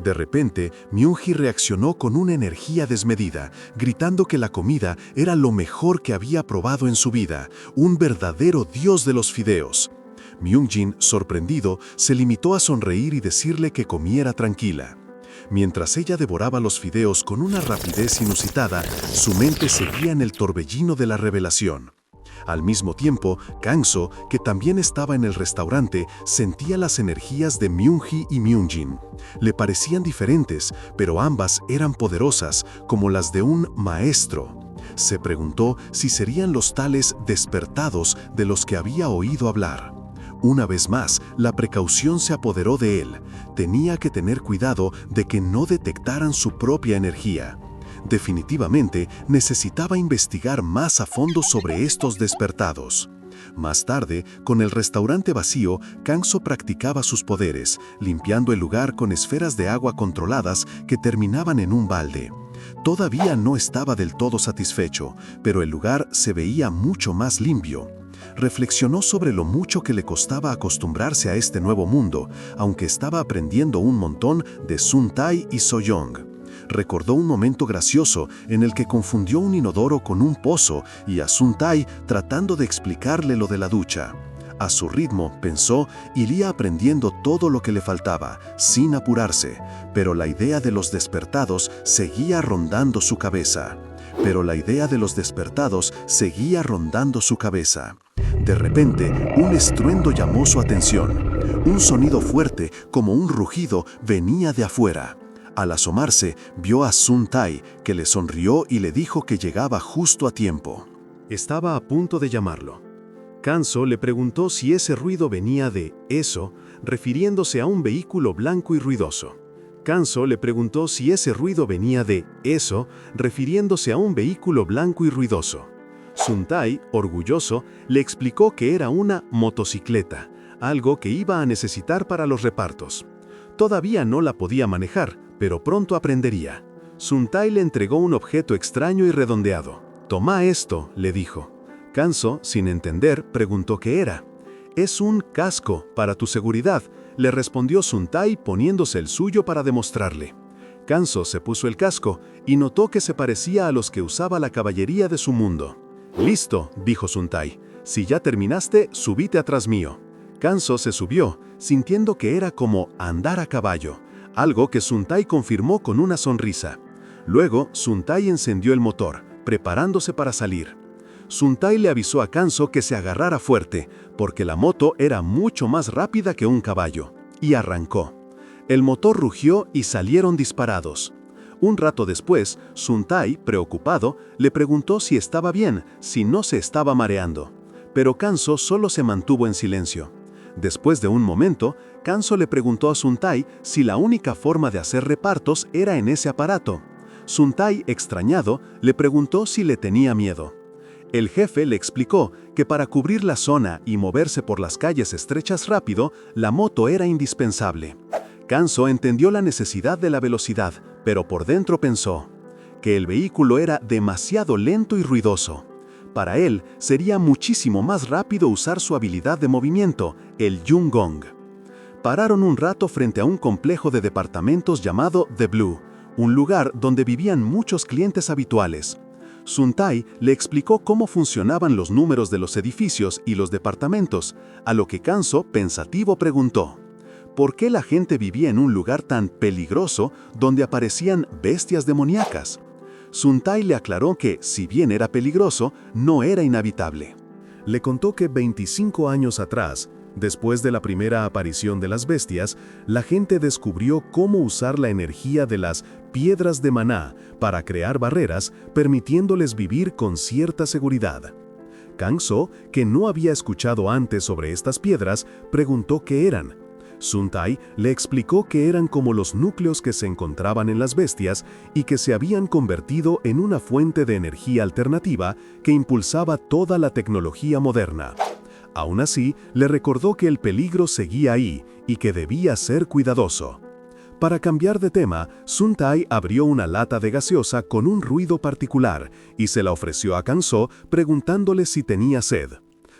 De repente, Myung-hee reaccionó con una energía desmedida, gritando que la comida era lo mejor que había probado en su vida, un verdadero dios de los fideos. Myung-jin, sorprendido, se limitó a sonreír y decirle que comiera tranquila. Mientras ella devoraba los fideos con una rapidez inusitada, su mente seguía en el torbellino de la revelación. Al mismo tiempo, Kang-so, que también estaba en el restaurante, sentía las energías de Myung-hee y Myung-jin. Le parecían diferentes, pero ambas eran poderosas, como las de un maestro. Se preguntó si serían los tales despertados de los que había oído hablar. Una vez más, la precaución se apoderó de él. Tenía que tener cuidado de que no detectaran su propia energía. Definitivamente necesitaba investigar más a fondo sobre estos despertados. Más tarde, con el restaurante vacío, Kang-so practicaba sus poderes, limpiando el lugar con esferas de agua controladas que terminaban en un balde. Todavía no estaba del todo satisfecho, pero el lugar se veía mucho más limpio. Reflexionó sobre lo mucho que le costaba acostumbrarse a este nuevo mundo, aunque estaba aprendiendo un montón de Sun-tae y So-young. Recordó un momento gracioso en el que confundió un inodoro con un pozo y a Sun-tae tratando de explicarle lo de la ducha. A su ritmo, pensó, iría aprendiendo todo lo que le faltaba, sin apurarse, pero la idea de los despertados seguía rondando su cabeza. De repente, un estruendo llamó su atención. Un sonido fuerte, como un rugido, venía de afuera. Al asomarse, vio a Sun-tae, que le sonrió y le dijo que llegaba justo a tiempo. Estaba a punto de llamarlo. Kang-so le preguntó si ese ruido venía de eso, refiriéndose a un vehículo blanco y ruidoso. Kang-so le preguntó si ese ruido venía de eso, refiriéndose a un vehículo blanco y ruidoso. Sun-tae, orgulloso, le explicó que era una motocicleta, algo que iba a necesitar para los repartos. Todavía no la podía manejar, pero pronto aprendería. Sun-tae le entregó un objeto extraño y redondeado. «Toma esto», le dijo. Kang-so, sin entender, preguntó qué era. «Es un casco para tu seguridad», le respondió Sun-tae poniéndose el suyo para demostrarle. Kang-so se puso el casco y notó que se parecía a los que usaba la caballería de su mundo. «Listo», dijo Sun-tae. «Si ya terminaste, subite atrás mío». Kang-so se subió, sintiendo que era como andar a caballo, algo que Sun-tae confirmó con una sonrisa. Luego, Sun-tae encendió el motor, preparándose para salir. Sun-tae le avisó a Kang-so que se agarrara fuerte, porque la moto era mucho más rápida que un caballo, y arrancó. El motor rugió y salieron disparados. Un rato después, Sun-tae, preocupado, le preguntó si estaba bien, si no se estaba mareando. Pero Kang-so solo se mantuvo en silencio. Después de un momento, Kanso le preguntó a Sun Tai si la única forma de hacer repartos era en ese aparato. Sun Tai, extrañado, le preguntó si le tenía miedo. El jefe le explicó que para cubrir la zona y moverse por las calles estrechas rápido, la moto era indispensable. Kanso entendió la necesidad de la velocidad, pero por dentro pensó que el vehículo era demasiado lento y ruidoso. Para él, sería muchísimo más rápido usar su habilidad de movimiento, el Yun-Gong. Pararon un rato frente a un complejo de departamentos llamado The Blue, un lugar donde vivían muchos clientes habituales. Sun Tai le explicó cómo funcionaban los números de los edificios y los departamentos, a lo que Kanso, pensativo, preguntó: ¿por qué la gente vivía en un lugar tan peligroso donde aparecían bestias demoníacas? Sun Tai le aclaró que, si bien era peligroso, no era inhabitable. Le contó que 25 años atrás, después de la primera aparición de las bestias, la gente descubrió cómo usar la energía de las piedras de maná para crear barreras, permitiéndoles vivir con cierta seguridad. Kanso, que no había escuchado antes sobre estas piedras, preguntó qué eran. Sun Tai le explicó que eran como los núcleos que se encontraban en las bestias y que se habían convertido en una fuente de energía alternativa que impulsaba toda la tecnología moderna. Aún así, le recordó que el peligro seguía ahí y que debía ser cuidadoso. Para cambiar de tema, Sun Tai abrió una lata de gaseosa con un ruido particular y se la ofreció a Kanso preguntándole si tenía sed.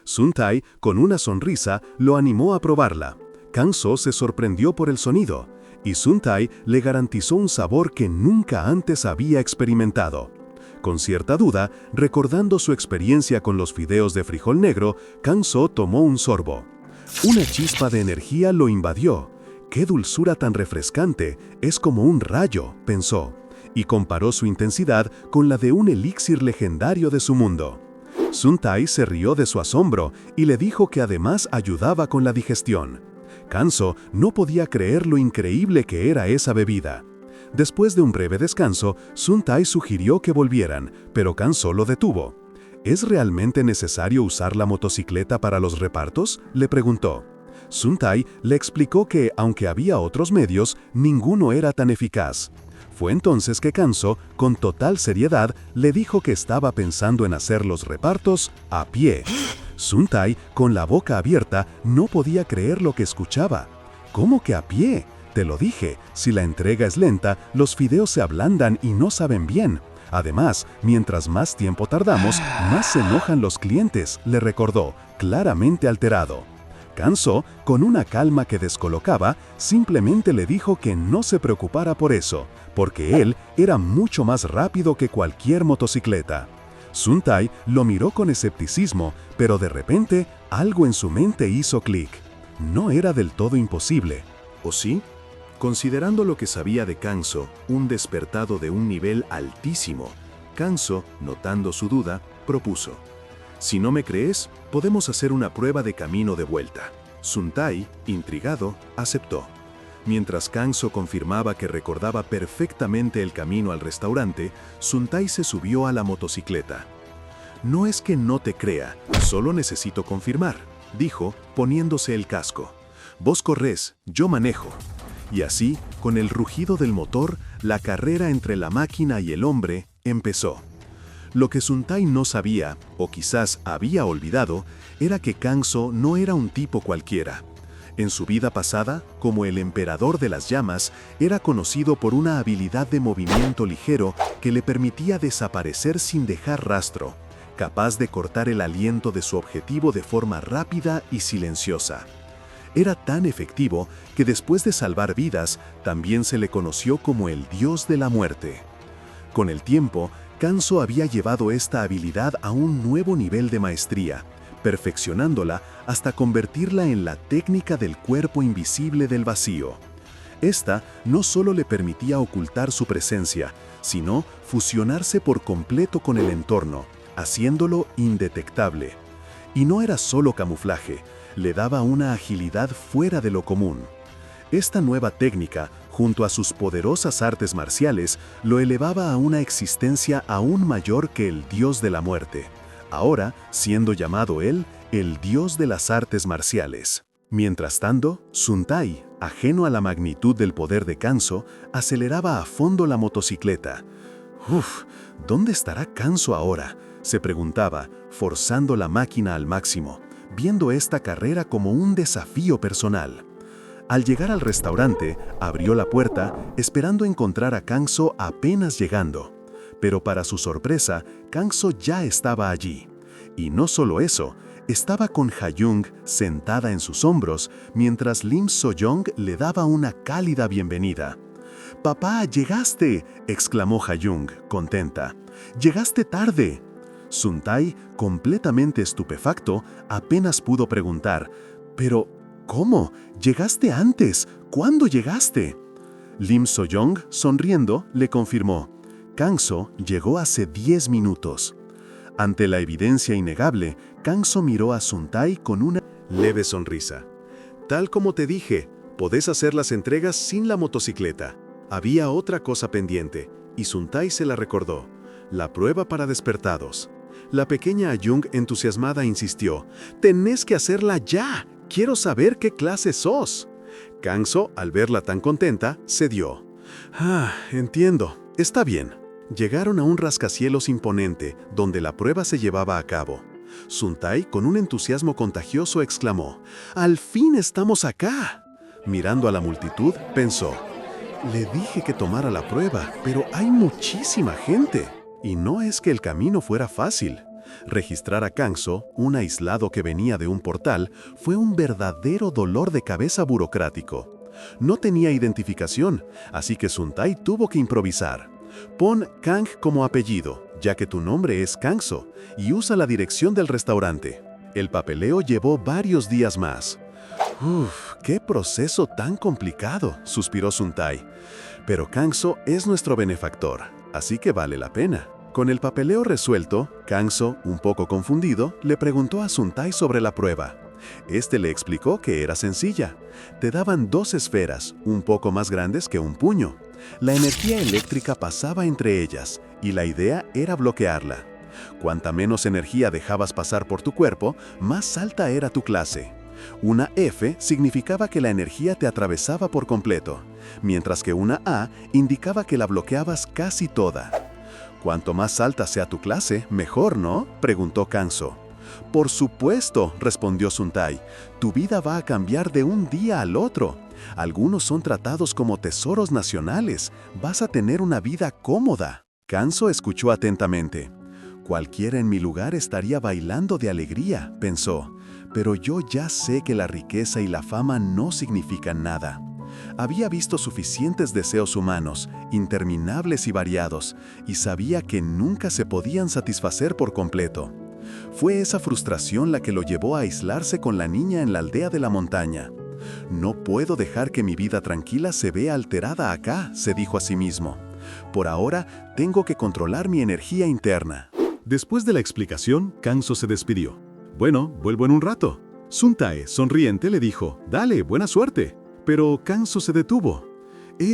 Sun Tai, con una sonrisa, lo animó a probarla. Kanso se sorprendió por el sonido, y Sun Tai le garantizó un sabor que nunca antes había experimentado. Con cierta duda, recordando su experiencia con los fideos de frijol negro, Kanso tomó un sorbo. Una chispa de energía lo invadió. ¡Qué dulzura tan refrescante! Es como un rayo, pensó, y comparó su intensidad con la de un elixir legendario de su mundo. Sun Tai se rió de su asombro y le dijo que además ayudaba con la digestión. Kanso no podía creer lo increíble que era esa bebida. Después de un breve descanso, Sun Tai sugirió que volvieran, pero Kanso lo detuvo. ¿Es realmente necesario usar la motocicleta para los repartos?, le preguntó. Sun Tai le explicó que, aunque había otros medios, ninguno era tan eficaz. Fue entonces que Kanso, con total seriedad, le dijo que estaba pensando en hacer los repartos a pie. Sun Tai, con la boca abierta, no podía creer lo que escuchaba. ¿Cómo que a pie? Te lo dije, si la entrega es lenta, los fideos se ablandan y no saben bien. Además, mientras más tiempo tardamos, más se enojan los clientes, le recordó, claramente alterado. Kanso, con una calma que descolocaba, simplemente le dijo que no se preocupara por eso, porque él era mucho más rápido que cualquier motocicleta. Sun Tai lo miró con escepticismo, pero de repente algo en su mente hizo clic. No era del todo imposible. ¿O sí? Considerando lo que sabía de Kanso, un despertado de un nivel altísimo, Kanso, notando su duda, propuso: si no me crees, podemos hacer una prueba de camino de vuelta. Sun Tai, intrigado, aceptó. Mientras Kanso confirmaba que recordaba perfectamente el camino al restaurante, Sun Tai se subió a la motocicleta. No es que no te crea, solo necesito confirmar, dijo, poniéndose el casco. Vos corres, yo manejo. Y así, con el rugido del motor, la carrera entre la máquina y el hombre empezó. Lo que Sun Tai no sabía, o quizás había olvidado, era que Kanso no era un tipo cualquiera. En su vida pasada, como el emperador de las llamas, era conocido por una habilidad de movimiento ligero que le permitía desaparecer sin dejar rastro, capaz de cortar el aliento de su objetivo de forma rápida y silenciosa. Era tan efectivo que después de salvar vidas, también se le conoció como el dios de la muerte. Con el tiempo, Kanso había llevado esta habilidad a un nuevo nivel de maestría, perfeccionándola hasta convertirla en la técnica del cuerpo invisible del vacío. Esta no solo le permitía ocultar su presencia, sino fusionarse por completo con el entorno, haciéndolo indetectable. Y no era solo camuflaje, le daba una agilidad fuera de lo común. Esta nueva técnica, junto a sus poderosas artes marciales, lo elevaba a una existencia aún mayor que el dios de la muerte, ahora siendo llamado él el dios de las artes marciales. Mientras tanto, Suntai, ajeno a la magnitud del poder de Kanso, aceleraba a fondo la motocicleta. «Uf, ¿dónde estará Kanso ahora?», se preguntaba, forzando la máquina al máximo, viendo esta carrera como un desafío personal. Al llegar al restaurante, abrió la puerta, esperando encontrar a Kanso apenas llegando. Pero para su sorpresa, Kanso ya estaba allí. Y no solo eso, estaba con Ha-young sentada en sus hombros, mientras Lim So-young le daba una cálida bienvenida. «¡Papá, llegaste!», exclamó Ha-young, contenta. «¡Llegaste tarde!». Suntai, completamente estupefacto, apenas pudo preguntar: «¿Pero cómo? ¿Llegaste antes? ¿Cuándo llegaste?». Lim So-young, sonriendo, le confirmó: «Kanso llegó hace 10 minutos». Ante la evidencia innegable, Kanso miró a Suntai con una leve sonrisa. «Tal como te dije, podés hacer las entregas sin la motocicleta. Había otra cosa pendiente, y Suntai se la recordó: la prueba para despertados». La pequeña Ha-young, entusiasmada, insistió: «¡Tenés que hacerla ya! ¡Quiero saber qué clase sos!». Kanso, al verla tan contenta, cedió. «Entiendo. Está bien». Llegaron a un rascacielos imponente, donde la prueba se llevaba a cabo. Suntai, con un entusiasmo contagioso, exclamó: «¡Al fin estamos acá!». Mirando a la multitud, pensó: «Le dije que tomara la prueba, pero hay muchísima gente». Y no es que el camino fuera fácil. Registrar a Kanso, un aislado que venía de un portal, fue un verdadero dolor de cabeza burocrático. No tenía identificación, así que Suntai tuvo que improvisar. «Pon Kang como apellido, ya que tu nombre es Kanso, y usa la dirección del restaurante». El papeleo llevó varios días más. «Uf, qué proceso tan complicado», suspiró Suntai. «Pero Kanso es nuestro benefactor, así que vale la pena». Con el papeleo resuelto, Kanso, un poco confundido, le preguntó a Suntai sobre la prueba. Este le explicó que era sencilla. Te daban 2 esferas, un poco más grandes que un puño. La energía eléctrica pasaba entre ellas, y la idea era bloquearla. Cuanta menos energía dejabas pasar por tu cuerpo, más alta era tu clase. Una F significaba que la energía te atravesaba por completo, mientras que una A indicaba que la bloqueabas casi toda. «Cuanto más alta sea tu clase, mejor, ¿no?», preguntó Kanso. «Por supuesto», respondió Suntai. «Tu vida va a cambiar de un día al otro. Algunos son tratados como tesoros nacionales. Vas a tener una vida cómoda». Kanso escuchó atentamente. «Cualquiera en mi lugar estaría bailando de alegría», pensó. «Pero yo ya sé que la riqueza y la fama no significan nada». Había visto suficientes deseos humanos, interminables y variados, y sabía que nunca se podían satisfacer por completo. Fue esa frustración la que lo llevó a aislarse con la niña en la aldea de la montaña. «No puedo dejar que mi vida tranquila se vea alterada acá», se dijo a sí mismo. «Por ahora, tengo que controlar mi energía interna». Después de la explicación, Kanso se despidió. «Bueno, vuelvo en un rato». Suntae, sonriente, le dijo: «Dale, buena suerte». Pero Kanso se detuvo.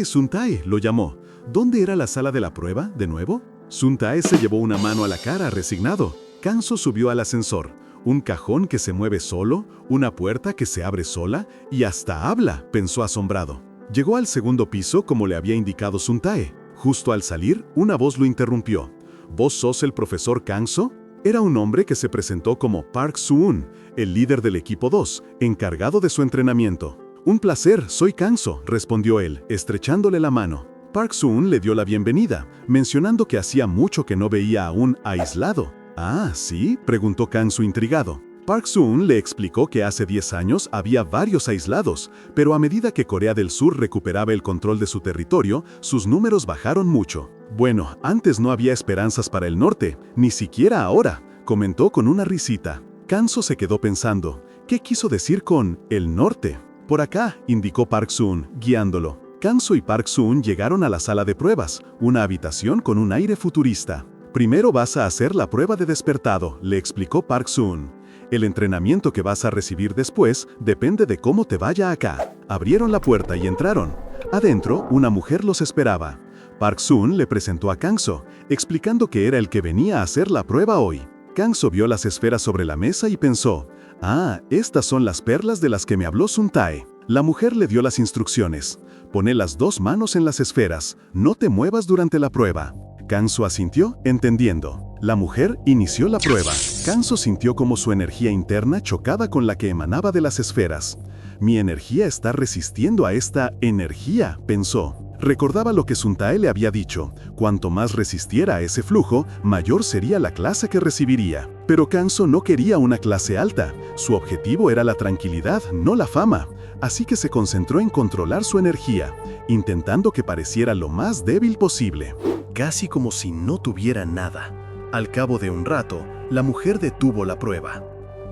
Suntae», lo llamó. «¿Dónde era la sala de la prueba, de nuevo?». Suntae se llevó una mano a la cara, resignado. Kanso subió al ascensor. Un cajón que se mueve solo, una puerta que se abre sola y hasta habla, pensó asombrado. Llegó al segundo piso como le había indicado Suntae. Justo al salir, una voz lo interrumpió. «¿Vos sos el profesor Kanso?». Era un hombre que se presentó como Park Soo-un, el líder del equipo 2, encargado de su entrenamiento. «Un placer, soy Kanso», respondió él, estrechándole la mano. Park Soo-un le dio la bienvenida, mencionando que hacía mucho que no veía a un aislado. «Ah, ¿sí?», preguntó Kanso intrigado. Park Soo-un le explicó que hace 10 años había varios aislados, pero a medida que Corea del Sur recuperaba el control de su territorio, sus números bajaron mucho. «Bueno, antes no había esperanzas para el norte, ni siquiera ahora», comentó con una risita. Kanso se quedó pensando, ¿qué quiso decir con el norte? «Por acá», indicó Park Soo-un, guiándolo. Kanso y Park Soo-un llegaron a la sala de pruebas, una habitación con un aire futurista. «Primero vas a hacer la prueba de despertado», le explicó Park Soo-un. «El entrenamiento que vas a recibir después depende de cómo te vaya acá». Abrieron la puerta y entraron. Adentro, una mujer los esperaba. Park Soo-un le presentó a Kanso, explicando que era el que venía a hacer la prueba hoy. Kanso vio las esferas sobre la mesa y pensó: Ah, estas son las perlas de las que me habló Suntae. La mujer le dio las instrucciones. Poné las 2 manos en las esferas. No te muevas durante la prueba. Kanzo asintió, entendiendo. La mujer inició la prueba. Kanzo sintió como su energía interna chocaba con la que emanaba de las esferas. Mi energía está resistiendo a esta energía, pensó. Recordaba lo que Suntae le había dicho. Cuanto más resistiera a ese flujo, mayor sería la clase que recibiría. Pero Kanzo no quería una clase alta. Su objetivo era la tranquilidad, no la fama. Así que se concentró en controlar su energía, intentando que pareciera lo más débil posible. Casi como si no tuviera nada. Al cabo de un rato, la mujer detuvo la prueba.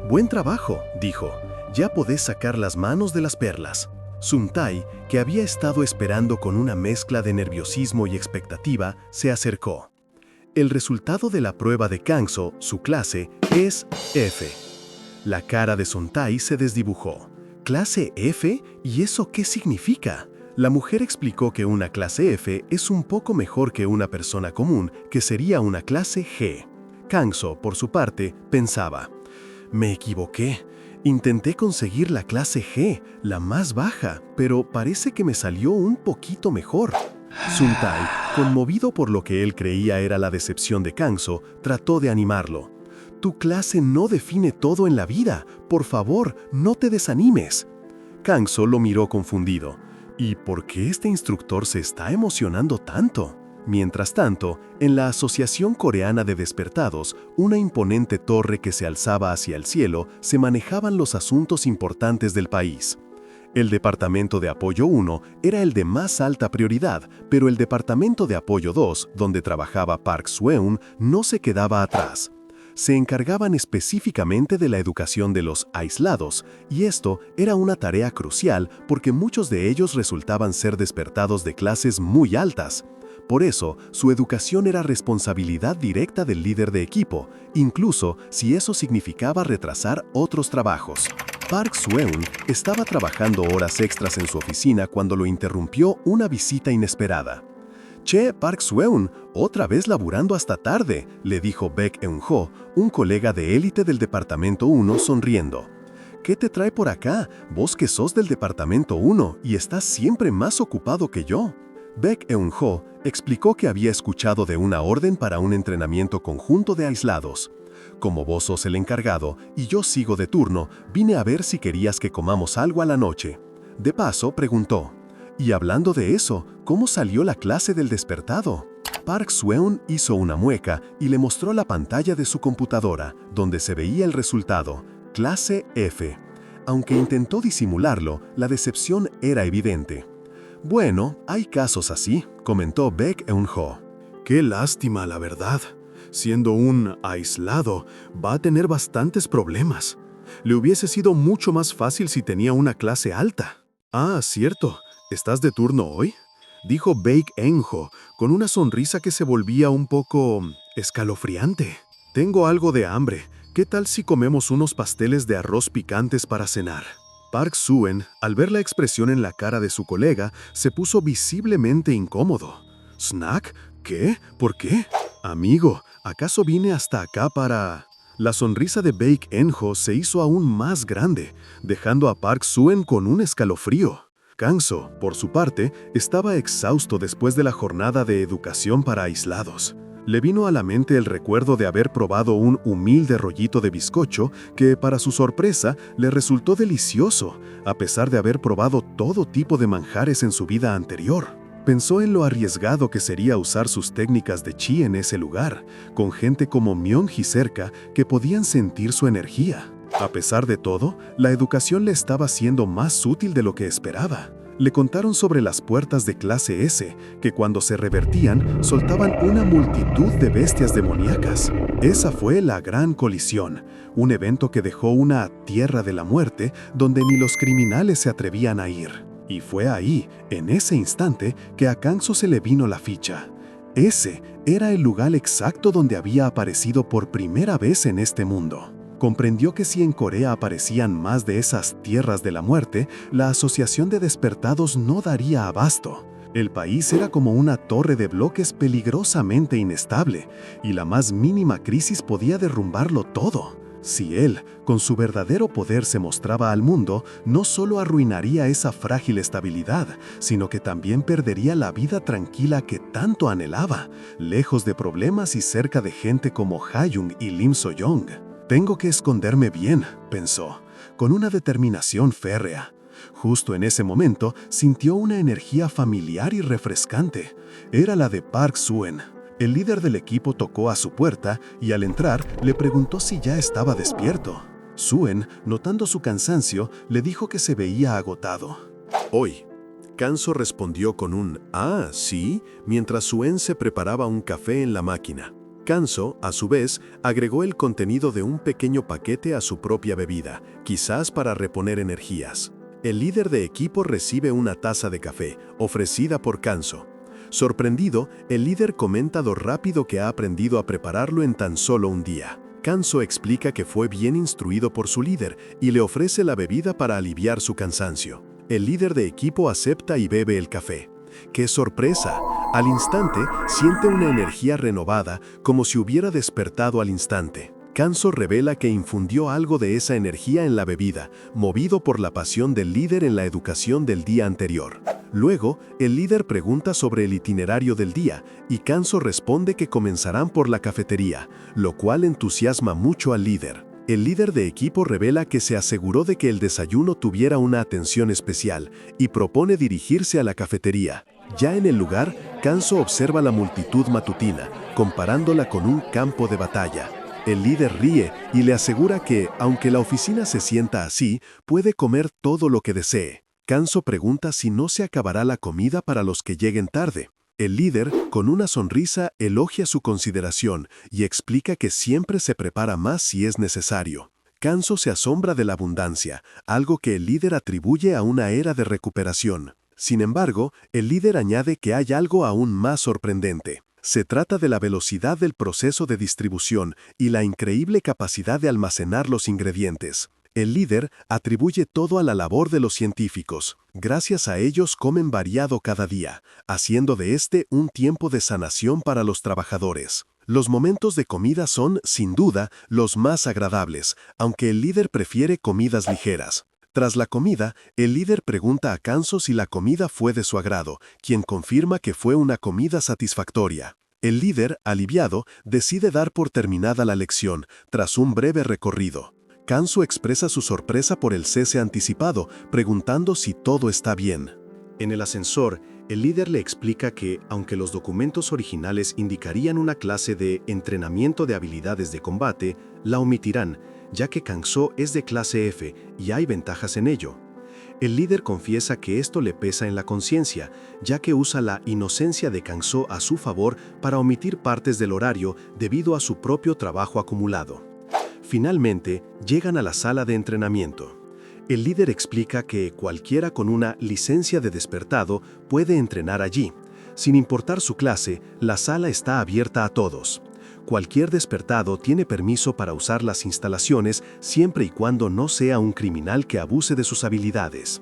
«Buen trabajo», dijo. «Ya podés sacar las manos de las perlas». Suntae, que había estado esperando con una mezcla de nerviosismo y expectativa, se acercó. El resultado de la prueba de Kanzo, su clase, es F. La cara de Suntae se desdibujó. ¿Clase F? ¿Y eso qué significa? La mujer explicó que una clase F es un poco mejor que una persona común, que sería una clase G. Kanzo, por su parte, pensaba: «Me equivoqué. Intenté conseguir la clase G, la más baja, pero parece que me salió un poquito mejor». Suntae, conmovido por lo que él creía era la decepción de Kanzo, trató de animarlo. «Tu clase no define todo en la vida. Por favor, no te desanimes». Kanzo lo miró confundido. ¿Y por qué este instructor se está emocionando tanto? Mientras tanto, en la Asociación Coreana de Despertados, una imponente torre que se alzaba hacia el cielo, se manejaban los asuntos importantes del país. El Departamento de Apoyo 1 era el de más alta prioridad, pero el Departamento de Apoyo 2, donde trabajaba Park Seo-eun, no se quedaba atrás. Se encargaban específicamente de la educación de los aislados, y esto era una tarea crucial porque muchos de ellos resultaban ser despertados de clases muy altas. Por eso, su educación era responsabilidad directa del líder de equipo, incluso si eso significaba retrasar otros trabajos. Park Seo-eun estaba trabajando horas extras en su oficina cuando lo interrumpió una visita inesperada. «Che, Park Seo-eun, otra vez laburando hasta tarde», le dijo Baek Eun-ho, un colega de élite del Departamento 1, sonriendo. «¿Qué te trae por acá? Vos que sos del Departamento 1 y estás siempre más ocupado que yo». Baek Eun-ho explicó que había escuchado de una orden para un entrenamiento conjunto de aislados. «Como vos sos el encargado y yo sigo de turno, vine a ver si querías que comamos algo a la noche». De paso, preguntó: «Y hablando de eso, ¿cómo salió la clase del despertado?» Park Seo-eun hizo una mueca y le mostró la pantalla de su computadora, donde se veía el resultado, clase F. Aunque intentó disimularlo, la decepción era evidente. «Bueno, hay casos así», comentó Baek Eun-ho. «Qué lástima, la verdad. Siendo un aislado, va a tener bastantes problemas. Le hubiese sido mucho más fácil si tenía una clase alta». «Ah, cierto. ¿Estás de turno hoy?», dijo Baek Eun-ho, con una sonrisa que se volvía un poco escalofriante. «Tengo algo de hambre. ¿Qué tal si comemos unos pasteles de arroz picantes para cenar?» Park Seo-eun, al ver la expresión en la cara de su colega, se puso visiblemente incómodo. «¿Snack? ¿Qué? ¿Por qué?» «Amigo, ¿acaso vine hasta acá para...?» La sonrisa de Baek Eun-ho se hizo aún más grande, dejando a Park Seo-eun con un escalofrío. Kanzo, por su parte, estaba exhausto después de la jornada de educación para aislados. Le vino a la mente el recuerdo de haber probado un humilde rollito de bizcocho que, para su sorpresa, le resultó delicioso, a pesar de haber probado todo tipo de manjares en su vida anterior. Pensó en lo arriesgado que sería usar sus técnicas de chi en ese lugar, con gente como Myung-hee cerca que podían sentir su energía. A pesar de todo, la educación le estaba siendo más útil de lo que esperaba. Le contaron sobre las puertas de clase S, que cuando se revertían, soltaban una multitud de bestias demoníacas. Esa fue la Gran Colisión, un evento que dejó una tierra de la muerte donde ni los criminales se atrevían a ir. Y fue ahí, en ese instante, que a Kanzo se le vino la ficha. Ese era el lugar exacto donde había aparecido por primera vez en este mundo. Comprendió que si en Corea aparecían más de esas tierras de la muerte, la Asociación de Despertados no daría abasto. El país era como una torre de bloques peligrosamente inestable, y la más mínima crisis podía derrumbarlo todo. Si él, con su verdadero poder, se mostraba al mundo, no solo arruinaría esa frágil estabilidad, sino que también perdería la vida tranquila que tanto anhelaba, lejos de problemas y cerca de gente como Ha-young y Lim So-young. «Tengo que esconderme bien», pensó, con una determinación férrea. Justo en ese momento, sintió una energía familiar y refrescante. Era la de Park Soo-eun. El líder del equipo tocó a su puerta y al entrar le preguntó si ya estaba despierto. Soo-eun, notando su cansancio, le dijo que se veía agotado. Hoy. Kanso respondió con un «Ah, sí», mientras Soo-eun se preparaba un café en la máquina. Kanso, a su vez, agregó el contenido de un pequeño paquete a su propia bebida, quizás para reponer energías. El líder de equipo recibe una taza de café, ofrecida por Kanso. Sorprendido, el líder comenta lo rápido que ha aprendido a prepararlo en tan solo un día. Kanso explica que fue bien instruido por su líder y le ofrece la bebida para aliviar su cansancio. El líder de equipo acepta y bebe el café. ¡Qué sorpresa! Al instante, siente una energía renovada, como si hubiera despertado al instante. Kanso revela que infundió algo de esa energía en la bebida, movido por la pasión del líder en la educación del día anterior. Luego, el líder pregunta sobre el itinerario del día y Kanso responde que comenzarán por la cafetería, lo cual entusiasma mucho al líder. El líder de equipo revela que se aseguró de que el desayuno tuviera una atención especial y propone dirigirse a la cafetería. Ya en el lugar, Kanso observa la multitud matutina, comparándola con un campo de batalla. El líder ríe y le asegura que, aunque la oficina se sienta así, puede comer todo lo que desee. Kanso pregunta si no se acabará la comida para los que lleguen tarde. El líder, con una sonrisa, elogia su consideración y explica que siempre se prepara más si es necesario. Kanso se asombra de la abundancia, algo que el líder atribuye a una era de recuperación. Sin embargo, el líder añade que hay algo aún más sorprendente. Se trata de la velocidad del proceso de distribución y la increíble capacidad de almacenar los ingredientes. El líder atribuye todo a la labor de los científicos. Gracias a ellos comen variado cada día, haciendo de este un tiempo de sanación para los trabajadores. Los momentos de comida son, sin duda, los más agradables, aunque el líder prefiere comidas ligeras. Tras la comida, el líder pregunta a Kanso si la comida fue de su agrado, quien confirma que fue una comida satisfactoria. El líder, aliviado, decide dar por terminada la lección, tras un breve recorrido. Kanso expresa su sorpresa por el cese anticipado, preguntando si todo está bien. En el ascensor, el líder le explica que, aunque los documentos originales indicarían una clase de entrenamiento de habilidades de combate, la omitirán, ya que Kanso es de clase F y hay ventajas en ello. El líder confiesa que esto le pesa en la conciencia, ya que usa la inocencia de Kanso a su favor para omitir partes del horario debido a su propio trabajo acumulado. Finalmente, llegan a la sala de entrenamiento. El líder explica que cualquiera con una licencia de despertado puede entrenar allí. Sin importar su clase, la sala está abierta a todos. Cualquier despertado tiene permiso para usar las instalaciones siempre y cuando no sea un criminal que abuse de sus habilidades.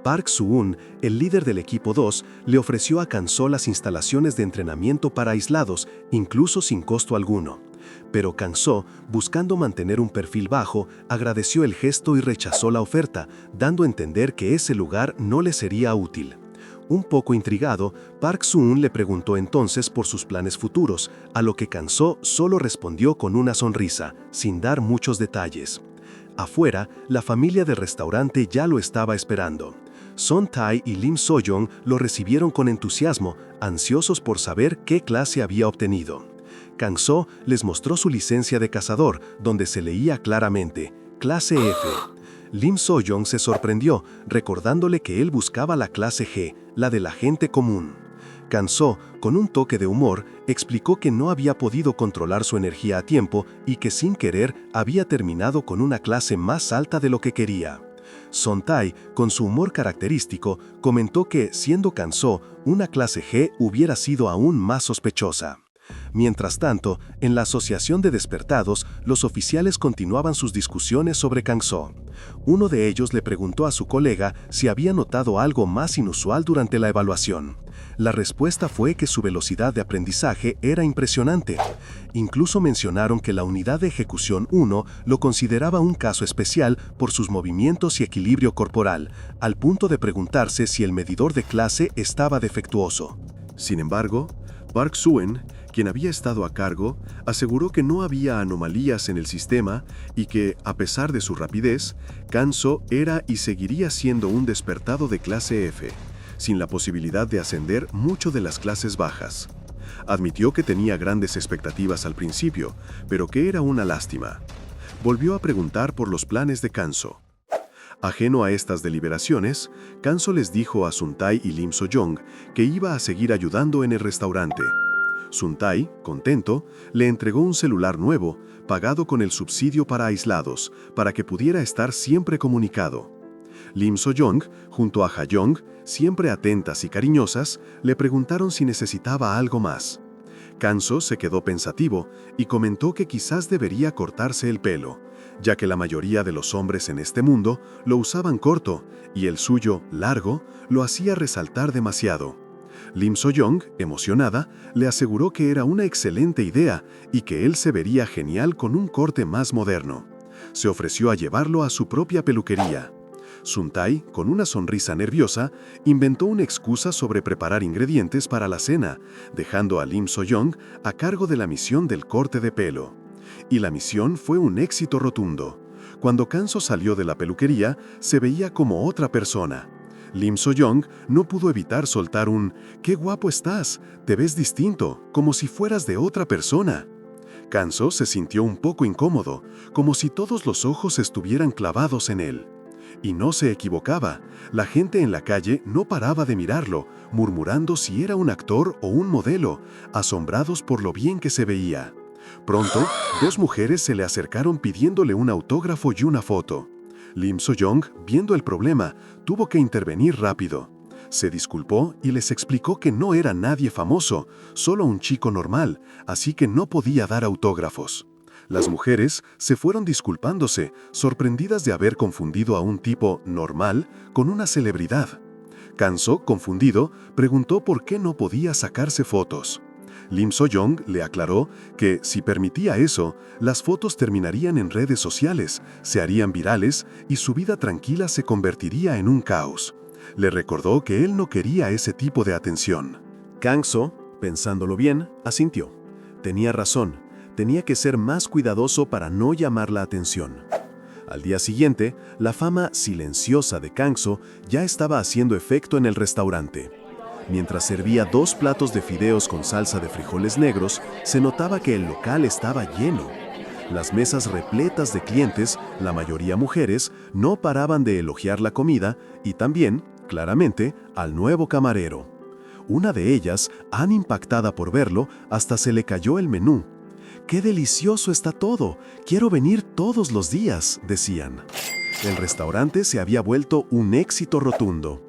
Park Soo-eun, el líder del equipo 2, le ofreció a Kanso las instalaciones de entrenamiento para aislados, incluso sin costo alguno. Pero Kanso, buscando mantener un perfil bajo, agradeció el gesto y rechazó la oferta, dando a entender que ese lugar no le sería útil. Un poco intrigado, Park Soo-eun le preguntó entonces por sus planes futuros, a lo que Kanso solo respondió con una sonrisa, sin dar muchos detalles. Afuera, la familia del restaurante ya lo estaba esperando. Son-tae y Lim So-young lo recibieron con entusiasmo, ansiosos por saber qué clase había obtenido. Kanso les mostró su licencia de cazador, donde se leía claramente, clase F. Lim So-young se sorprendió, recordándole que él buscaba la clase G, la de la gente común. Kanso, con un toque de humor, explicó que no había podido controlar su energía a tiempo y que sin querer había terminado con una clase más alta de lo que quería. Son-tae, con su humor característico, comentó que, siendo Kanso, una clase G hubiera sido aún más sospechosa. Mientras tanto, en la Asociación de Despertados, los oficiales continuaban sus discusiones sobre Kang-so. Uno de ellos le preguntó a su colega si había notado algo más inusual durante la evaluación. La respuesta fue que su velocidad de aprendizaje era impresionante. Incluso mencionaron que la unidad de ejecución 1 lo consideraba un caso especial por sus movimientos y equilibrio corporal, al punto de preguntarse si el medidor de clase estaba defectuoso. Sin embargo, Park Soo-eun, quien había estado a cargo, aseguró que no había anomalías en el sistema y que, a pesar de su rapidez, Kang-so era y seguiría siendo un despertado de clase F, sin la posibilidad de ascender mucho de las clases bajas. Admitió que tenía grandes expectativas al principio, pero que era una lástima. Volvió a preguntar por los planes de Kang-so. Ajeno a estas deliberaciones, Kang-so les dijo a Sun-tae y Lim So-young que iba a seguir ayudando en el restaurante. Sun-tae, contento, le entregó un celular nuevo, pagado con el subsidio para aislados, para que pudiera estar siempre comunicado. Lim So-young, junto a Ha-young, siempre atentas y cariñosas, le preguntaron si necesitaba algo más. Kang-so se quedó pensativo y comentó que quizás debería cortarse el pelo, ya que la mayoría de los hombres en este mundo lo usaban corto y el suyo, largo, lo hacía resaltar demasiado. Lim So-young, emocionada, le aseguró que era una excelente idea y que él se vería genial con un corte más moderno. Se ofreció a llevarlo a su propia peluquería. Sun-tae, con una sonrisa nerviosa, inventó una excusa sobre preparar ingredientes para la cena, dejando a Lim So-young a cargo de la misión del corte de pelo. Y la misión fue un éxito rotundo. Cuando Kang-so salió de la peluquería, se veía como otra persona. Lim So-young no pudo evitar soltar un «¡Qué guapo estás! Te ves distinto, como si fueras de otra persona». Kang-so se sintió un poco incómodo, como si todos los ojos estuvieran clavados en él. Y no se equivocaba, la gente en la calle no paraba de mirarlo, murmurando si era un actor o un modelo, asombrados por lo bien que se veía. Pronto, dos mujeres se le acercaron pidiéndole un autógrafo y una foto. Lim So-young, viendo el problema, tuvo que intervenir rápido. Se disculpó y les explicó que no era nadie famoso, solo un chico normal, así que no podía dar autógrafos. Las mujeres se fueron disculpándose, sorprendidas de haber confundido a un tipo normal con una celebridad. Kang-so, confundido, preguntó por qué no podía sacarse fotos. Lim So-young le aclaró que, si permitía eso, las fotos terminarían en redes sociales, se harían virales y su vida tranquila se convertiría en un caos. Le recordó que él no quería ese tipo de atención. Kang-so, pensándolo bien, asintió. Tenía razón. Tenía que ser más cuidadoso para no llamar la atención. Al día siguiente, la fama silenciosa de Kang-so ya estaba haciendo efecto en el restaurante. Mientras servía 2 platos de fideos con salsa de frijoles negros, se notaba que el local estaba lleno. Las mesas repletas de clientes, la mayoría mujeres, no paraban de elogiar la comida y también, claramente, al nuevo camarero. Una de ellas, impactada por verlo, hasta se le cayó el menú. ¡Qué delicioso está todo! Quiero venir todos los días, decían. El restaurante se había vuelto un éxito rotundo.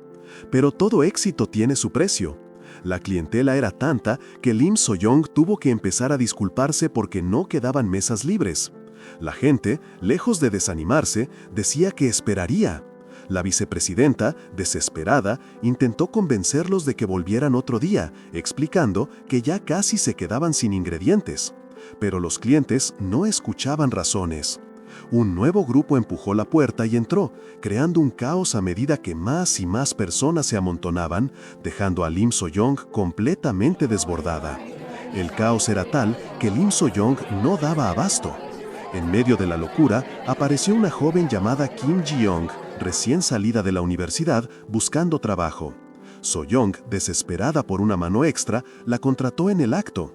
Pero todo éxito tiene su precio. La clientela era tanta que Lim So-young tuvo que empezar a disculparse porque no quedaban mesas libres. La gente, lejos de desanimarse, decía que esperaría. La vicepresidenta, desesperada, intentó convencerlos de que volvieran otro día, explicando que ya casi se quedaban sin ingredientes. Pero los clientes no escuchaban razones. Un nuevo grupo empujó la puerta y entró, creando un caos a medida que más y más personas se amontonaban, dejando a Lim So-young completamente desbordada. El caos era tal que Lim So-young no daba abasto. En medio de la locura, apareció una joven llamada Kim Ji-young, recién salida de la universidad, buscando trabajo. So-young, desesperada por una mano extra, la contrató en el acto.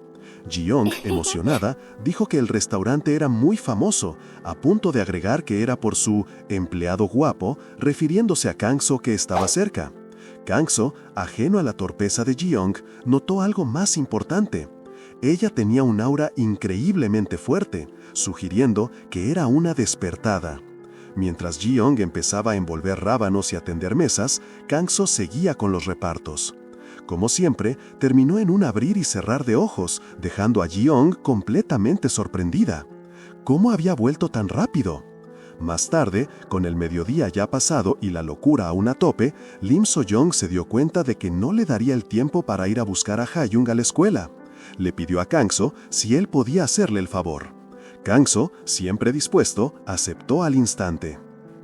Ji-young, emocionada, dijo que el restaurante era muy famoso, a punto de agregar que era por su empleado guapo, refiriéndose a Kang-so que estaba cerca. Kang-so, ajeno a la torpeza de Ji-young, notó algo más importante. Ella tenía un aura increíblemente fuerte, sugiriendo que era una despertada. Mientras Ji-young empezaba a envolver rábanos y atender mesas, Kang-so seguía con los repartos. Como siempre, terminó en un abrir y cerrar de ojos, dejando a Ji-young completamente sorprendida. ¿Cómo había vuelto tan rápido? Más tarde, con el mediodía ya pasado y la locura aún a tope, Lim So-young se dio cuenta de que no le daría el tiempo para ir a buscar a Ha-young a la escuela. Le pidió a Kang-so si él podía hacerle el favor. Kang-so, siempre dispuesto, aceptó al instante.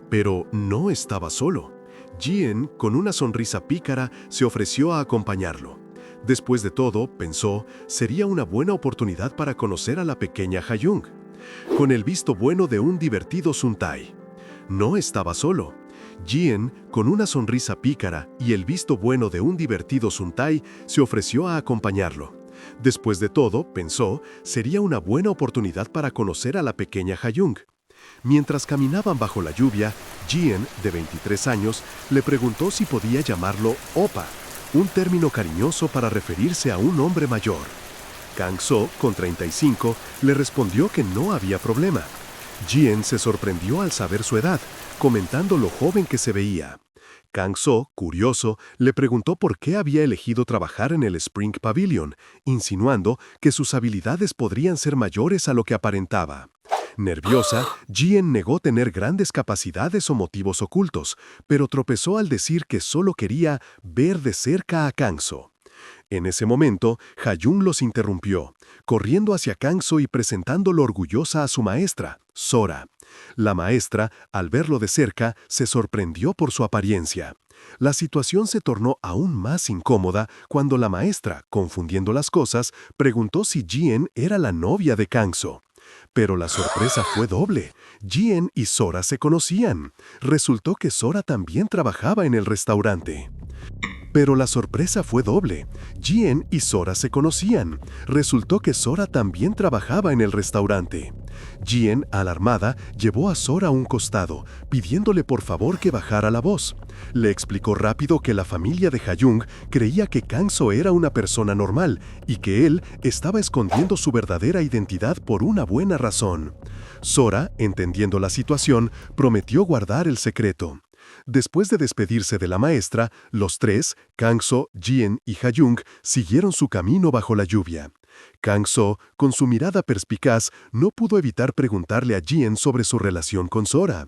Pero no estaba solo. Ji-en, con una sonrisa pícara, se ofreció a acompañarlo. Después de todo, pensó, sería una buena oportunidad para conocer a la pequeña Ha-young. Con el visto bueno de un divertido Suntae. No estaba solo. Ji-en, con una sonrisa pícara y el visto bueno de un divertido Suntae, se ofreció a acompañarlo. Después de todo, pensó, sería una buena oportunidad para conocer a la pequeña Ha-young. Mientras caminaban bajo la lluvia, Ji-en, de 23 años, le preguntó si podía llamarlo Opa, un término cariñoso para referirse a un hombre mayor. Kang-so, con 35, le respondió que no había problema. Ji-en se sorprendió al saber su edad, comentando lo joven que se veía. Kang-so, curioso, le preguntó por qué había elegido trabajar en el Spring Pavilion, insinuando que sus habilidades podrían ser mayores a lo que aparentaba. Nerviosa, Ji-en negó tener grandes capacidades o motivos ocultos, pero tropezó al decir que solo quería ver de cerca a Kang-so. En ese momento, Ha-young los interrumpió, corriendo hacia Kang-so y presentándolo orgullosa a su maestra, Sora. La maestra, al verlo de cerca, se sorprendió por su apariencia. La situación se tornó aún más incómoda cuando la maestra, confundiendo las cosas, preguntó si Ji-en era la novia de Kang-so. Pero la sorpresa fue doble. Ji-en y Sora se conocían. Resultó que Sora también trabajaba en el restaurante. Pero la sorpresa fue doble. Ji-en y Sora se conocían. Resultó que Sora también trabajaba en el restaurante. Ji-en, alarmada, llevó a Sora a un costado, pidiéndole por favor que bajara la voz. Le explicó rápido que la familia de Ha-young creía que Kang-so era una persona normal y que él estaba escondiendo su verdadera identidad por una buena razón. Sora, entendiendo la situación, prometió guardar el secreto. Después de despedirse de la maestra, los tres, Kang-so, Ji-en y Ha-young, siguieron su camino bajo la lluvia. Kang-so, con su mirada perspicaz, no pudo evitar preguntarle a Ji-en sobre su relación con Sora.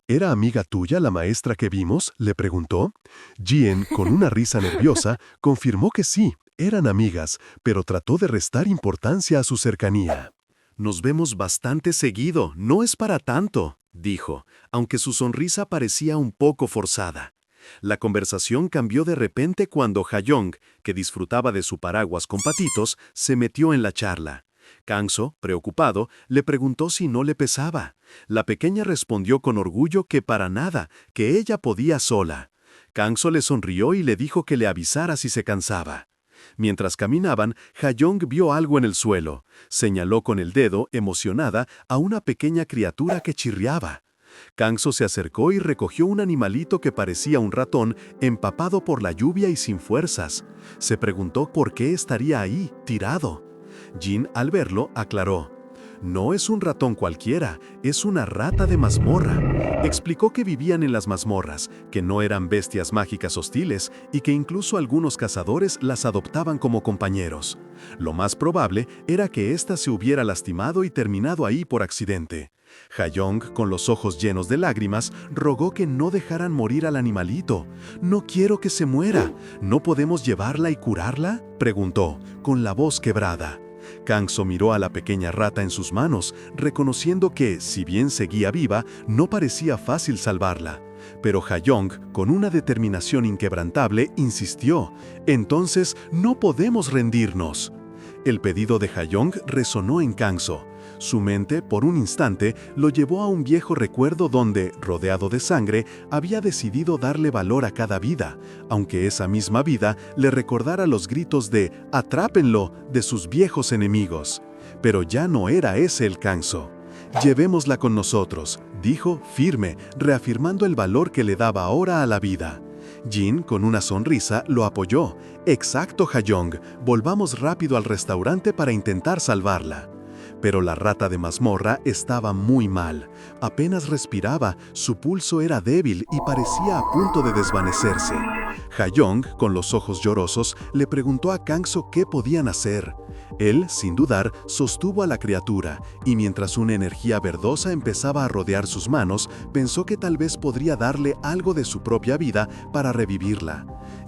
¿Era amiga tuya la maestra que vimos?, le preguntó. Ji-en, con una risa nerviosa, confirmó que sí, eran amigas, pero trató de restar importancia a su cercanía. Nos vemos bastante seguido, no es para tanto, dijo, aunque su sonrisa parecía un poco forzada. La conversación cambió de repente cuando Ha-young, que disfrutaba de su paraguas con patitos, se metió en la charla. Kang-so, preocupado, le preguntó si no le pesaba. La pequeña respondió con orgullo que para nada, que ella podía sola. Kang-so le sonrió y le dijo que le avisara si se cansaba. Mientras caminaban, Ha-young vio algo en el suelo. Señaló con el dedo, emocionada, a una pequeña criatura que chirriaba. Kang-so se acercó y recogió un animalito que parecía un ratón, empapado por la lluvia y sin fuerzas. Se preguntó por qué estaría ahí, tirado. Jin, al verlo, aclaró: «No es un ratón cualquiera, es una rata de mazmorra». Explicó que vivían en las mazmorras, que no eran bestias mágicas hostiles y que incluso algunos cazadores las adoptaban como compañeros. Lo más probable era que ésta se hubiera lastimado y terminado ahí por accidente. Ha-young, con los ojos llenos de lágrimas, rogó que no dejaran morir al animalito. «No quiero que se muera. ¿No podemos llevarla y curarla?», preguntó, con la voz quebrada. Kang-so miró a la pequeña rata en sus manos, reconociendo que, si bien seguía viva, no parecía fácil salvarla. Pero Ha-young, con una determinación inquebrantable, insistió: «Entonces, no podemos rendirnos». El pedido de Ha-young resonó en Kang-so. Su mente, por un instante, lo llevó a un viejo recuerdo donde, rodeado de sangre, había decidido darle valor a cada vida, aunque esa misma vida le recordara los gritos de «¡Atrápenlo!» de sus viejos enemigos. Pero ya no era ese el Kang-so. «Llevémosla con nosotros», dijo, firme, reafirmando el valor que le daba ahora a la vida. Jin, con una sonrisa, lo apoyó. «Exacto, Ha-young, volvamos rápido al restaurante para intentar salvarla». Pero la rata de mazmorra estaba muy mal. Apenas respiraba, su pulso era débil y parecía a punto de desvanecerse. Ha-young, con los ojos llorosos, le preguntó a Kang-so qué podían hacer. Él, sin dudar, sostuvo a la criatura, y mientras una energía verdosa empezaba a rodear sus manos, pensó que tal vez podría darle algo de su propia vida para revivirla.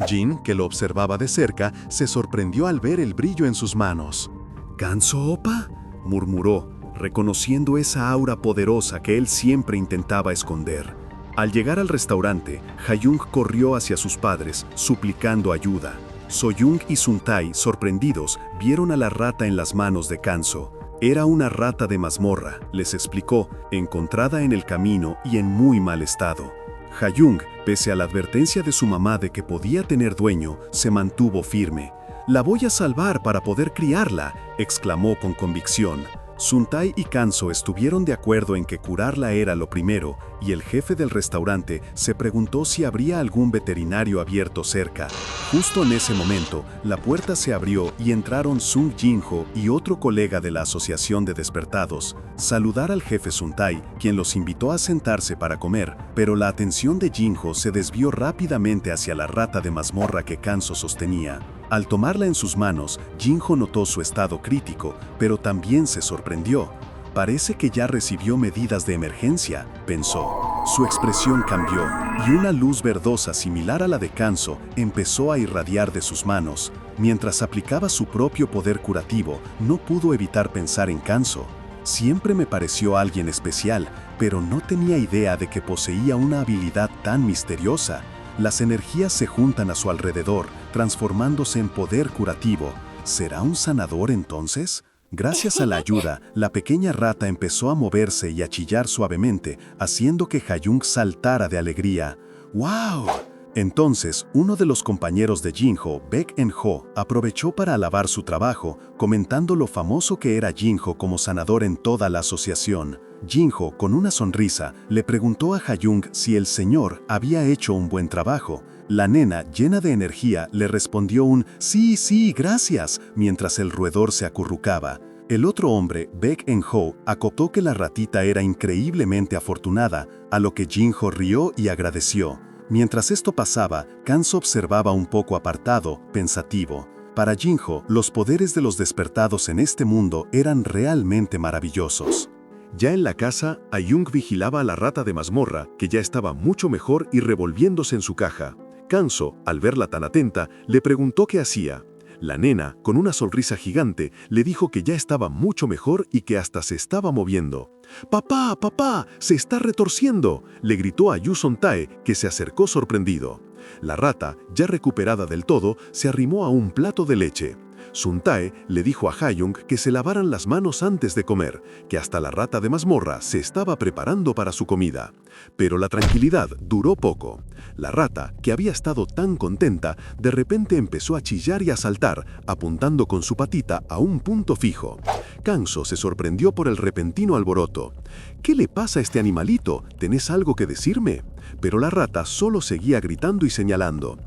Jin, que lo observaba de cerca, se sorprendió al ver el brillo en sus manos. ¿Kanso Oppa?, murmuró, reconociendo esa aura poderosa que él siempre intentaba esconder. Al llegar al restaurante, Ha-young corrió hacia sus padres, suplicando ayuda. So-young y Sun-tae, sorprendidos, vieron a la rata en las manos de Kanso. Era una rata de mazmorra, les explicó, encontrada en el camino y en muy mal estado. Ha-young, pese a la advertencia de su mamá de que podía tener dueño, se mantuvo firme. «La voy a salvar para poder criarla», exclamó con convicción. Sun-tae y Kanso estuvieron de acuerdo en que curarla era lo primero, y el jefe del restaurante se preguntó si habría algún veterinario abierto cerca. Justo en ese momento, la puerta se abrió y entraron Sung Jin-ho y otro colega de la Asociación de Despertados. Saludar al jefe Sun-tae, quien los invitó a sentarse para comer, pero la atención de Jin-ho se desvió rápidamente hacia la rata de mazmorra que Kanso sostenía. Al tomarla en sus manos, Jin-ho notó su estado crítico, pero también se sorprendió. Parece que ya recibió medidas de emergencia, pensó. Su expresión cambió, y una luz verdosa similar a la de Kanso empezó a irradiar de sus manos. Mientras aplicaba su propio poder curativo, no pudo evitar pensar en Kanso. Siempre me pareció alguien especial, pero no tenía idea de que poseía una habilidad tan misteriosa. Las energías se juntan a su alrededor, transformándose en poder curativo. ¿Será un sanador entonces? Gracias a la ayuda, la pequeña rata empezó a moverse y a chillar suavemente, haciendo que Ha-young saltara de alegría. ¡Wow! Entonces, uno de los compañeros de Jin-ho, Baek En-ho, aprovechó para alabar su trabajo, comentando lo famoso que era Jin-ho como sanador en toda la asociación. Jin-ho, con una sonrisa, le preguntó a Ha-young si el señor había hecho un buen trabajo. La nena, llena de energía, le respondió un «Sí, sí, gracias», mientras el roedor se acurrucaba. El otro hombre, Baek En-ho, acotó que la ratita era increíblemente afortunada, a lo que Jin-ho rió y agradeció. Mientras esto pasaba, Kanso observaba un poco apartado, pensativo. Para Jin-ho, los poderes de los despertados en este mundo eran realmente maravillosos. Ya en la casa, Ha-young vigilaba a la rata de mazmorra, que ya estaba mucho mejor y revolviéndose en su caja. Kanso, al verla tan atenta, le preguntó qué hacía. La nena, con una sonrisa gigante, le dijo que ya estaba mucho mejor y que hasta se estaba moviendo. «¡Papá, papá! ¡Se está retorciendo!», le gritó a Yu Sun-tae, que se acercó sorprendido. La rata, ya recuperada del todo, se arrimó a un plato de leche. Sun-tae le dijo a Ha-young que se lavaran las manos antes de comer, que hasta la rata de mazmorra se estaba preparando para su comida. Pero la tranquilidad duró poco. La rata, que había estado tan contenta, de repente empezó a chillar y a saltar, apuntando con su patita a un punto fijo. Kanso se sorprendió por el repentino alboroto. «¿Qué le pasa a este animalito? ¿Tenés algo que decirme?». Pero la rata solo seguía gritando y señalando.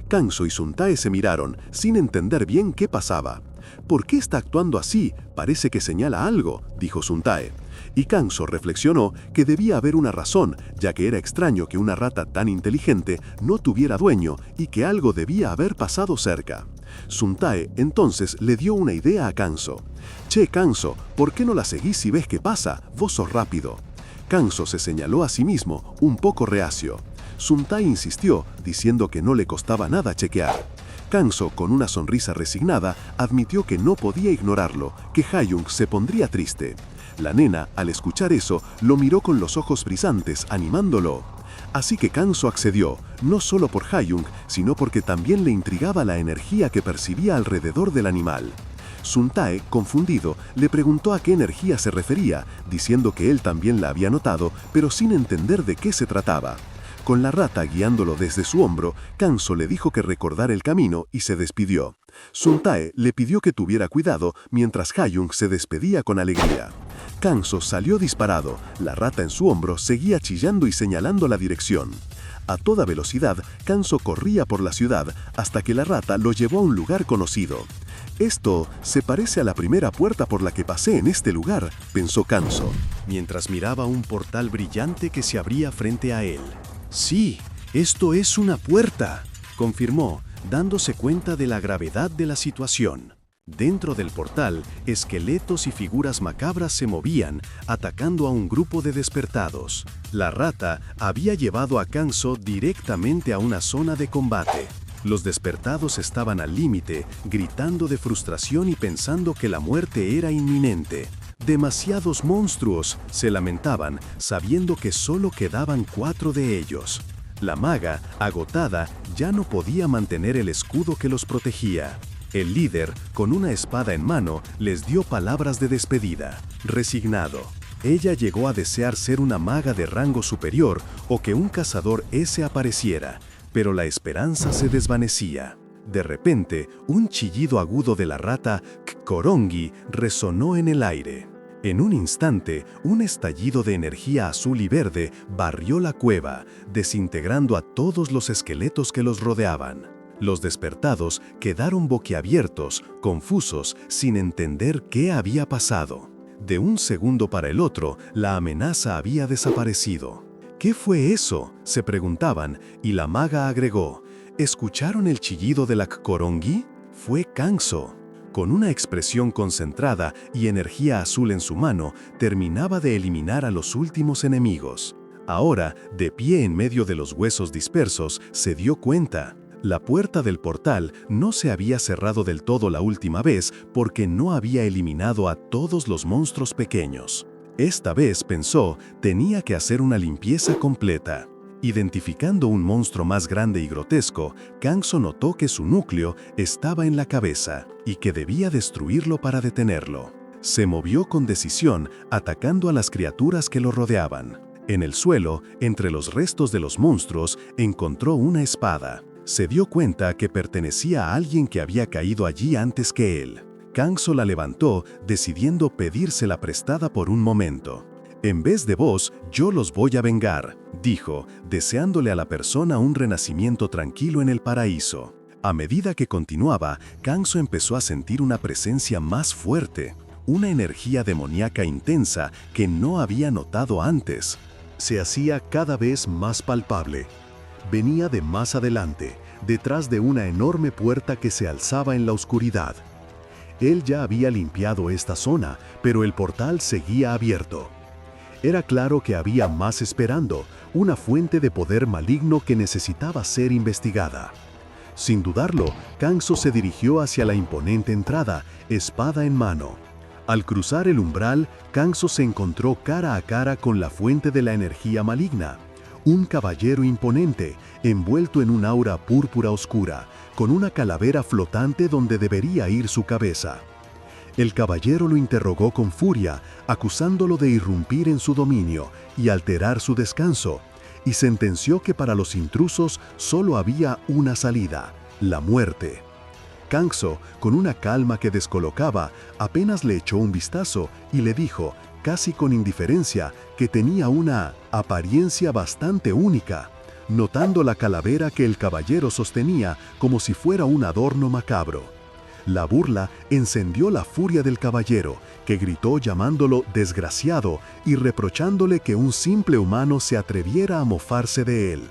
Kanso y Sun-tae se miraron, sin entender bien qué pasaba. «¿Por qué está actuando así? Parece que señala algo», dijo Sun-tae. Y Kanso reflexionó que debía haber una razón, ya que era extraño que una rata tan inteligente no tuviera dueño y que algo debía haber pasado cerca. Sun-tae entonces le dio una idea a Kanso. «Che, Kanso, ¿por qué no la seguís si ves qué pasa? Vos sos rápido». Kanso se señaló a sí mismo, un poco reacio. Sun-tae insistió, diciendo que no le costaba nada chequear. Kanso, con una sonrisa resignada, admitió que no podía ignorarlo, que Ha-young se pondría triste. La nena, al escuchar eso, lo miró con los ojos brillantes, animándolo. Así que Kanso accedió, no solo por Ha-young, sino porque también le intrigaba la energía que percibía alrededor del animal. Sun-tae, confundido, le preguntó a qué energía se refería, diciendo que él también la había notado, pero sin entender de qué se trataba. Con la rata guiándolo desde su hombro, Kanso le dijo que recordara el camino y se despidió. Sun-tae le pidió que tuviera cuidado mientras Ha-young se despedía con alegría. Kanso salió disparado, la rata en su hombro seguía chillando y señalando la dirección. A toda velocidad, Kanso corría por la ciudad hasta que la rata lo llevó a un lugar conocido. Esto se parece a la primera puerta por la que pasé en este lugar, pensó Kangso, mientras miraba un portal brillante que se abría frente a él. Sí, esto es una puerta, confirmó, dándose cuenta de la gravedad de la situación. Dentro del portal, esqueletos y figuras macabras se movían, atacando a un grupo de despertados. La rata había llevado a Kangso directamente a una zona de combate. Los despertados estaban al límite, gritando de frustración y pensando que la muerte era inminente. Demasiados monstruos, se lamentaban, sabiendo que solo quedaban 4 de ellos. La maga, agotada, ya no podía mantener el escudo que los protegía. El líder, con una espada en mano, les dio palabras de despedida. Resignado, ella llegó a desear ser una maga de rango superior o que un cazador apareciera, pero la esperanza se desvanecía. De repente, un chillido agudo de la rata Kkorongi resonó en el aire. En un instante, un estallido de energía azul y verde barrió la cueva, desintegrando a todos los esqueletos que los rodeaban. Los despertados quedaron boquiabiertos, confusos, sin entender qué había pasado. De un segundo para el otro, la amenaza había desaparecido. ¿Qué fue eso?, se preguntaban, y la maga agregó. ¿Escucharon el chillido de la Kkorongi? Fue Kangso. Con una expresión concentrada y energía azul en su mano, terminaba de eliminar a los últimos enemigos. Ahora, de pie en medio de los huesos dispersos, se dio cuenta. La puerta del portal no se había cerrado del todo la última vez porque no había eliminado a todos los monstruos pequeños. Esta vez, pensó, tenía que hacer una limpieza completa. Identificando un monstruo más grande y grotesco, Kangso notó que su núcleo estaba en la cabeza y que debía destruirlo para detenerlo. Se movió con decisión, atacando a las criaturas que lo rodeaban. En el suelo, entre los restos de los monstruos, encontró una espada. Se dio cuenta que pertenecía a alguien que había caído allí antes que él. Kangso la levantó, decidiendo pedírsela prestada por un momento. En vez de vos, yo los voy a vengar, dijo, deseándole a la persona un renacimiento tranquilo en el paraíso. A medida que continuaba, Kangso empezó a sentir una presencia más fuerte, una energía demoníaca intensa que no había notado antes. Se hacía cada vez más palpable. Venía de más adelante, detrás de una enorme puerta que se alzaba en la oscuridad. Él ya había limpiado esta zona, pero el portal seguía abierto. Era claro que había más esperando, una fuente de poder maligno que necesitaba ser investigada. Sin dudarlo, Kangso se dirigió hacia la imponente entrada, espada en mano. Al cruzar el umbral, Kangso se encontró cara a cara con la fuente de la energía maligna. Un caballero imponente, envuelto en un aura púrpura oscura, con una calavera flotante donde debería ir su cabeza. El caballero lo interrogó con furia, acusándolo de irrumpir en su dominio y alterar su descanso, y sentenció que para los intrusos solo había una salida, la muerte. Kangso, con una calma que descolocaba, apenas le echó un vistazo y le dijo, casi con indiferencia, que tenía una apariencia bastante única, notando la calavera que el caballero sostenía como si fuera un adorno macabro. La burla encendió la furia del caballero, que gritó llamándolo desgraciado y reprochándole que un simple humano se atreviera a mofarse de él.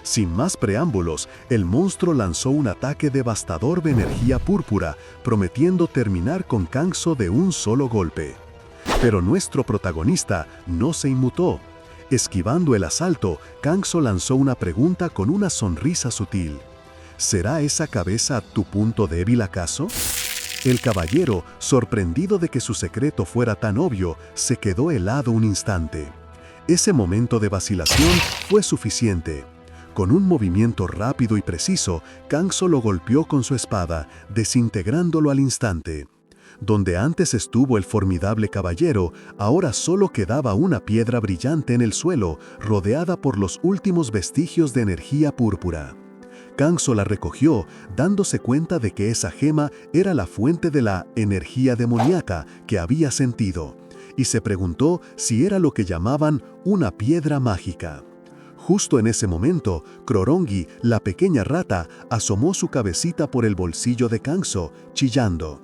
Sin más preámbulos, el monstruo lanzó un ataque devastador de energía púrpura, prometiendo terminar con Kangso de un solo golpe. Pero nuestro protagonista no se inmutó. Esquivando el asalto, Kangso lanzó una pregunta con una sonrisa sutil. ¿Será esa cabeza tu punto débil acaso? El caballero, sorprendido de que su secreto fuera tan obvio, se quedó helado un instante. Ese momento de vacilación fue suficiente. Con un movimiento rápido y preciso, Kangso lo golpeó con su espada, desintegrándolo al instante. Donde antes estuvo el formidable caballero, ahora solo quedaba una piedra brillante en el suelo, rodeada por los últimos vestigios de energía púrpura. Kangso la recogió, dándose cuenta de que esa gema era la fuente de la energía demoníaca que había sentido, y se preguntó si era lo que llamaban una piedra mágica. Justo en ese momento, Kkorongi, la pequeña rata, asomó su cabecita por el bolsillo de Kangso, chillando.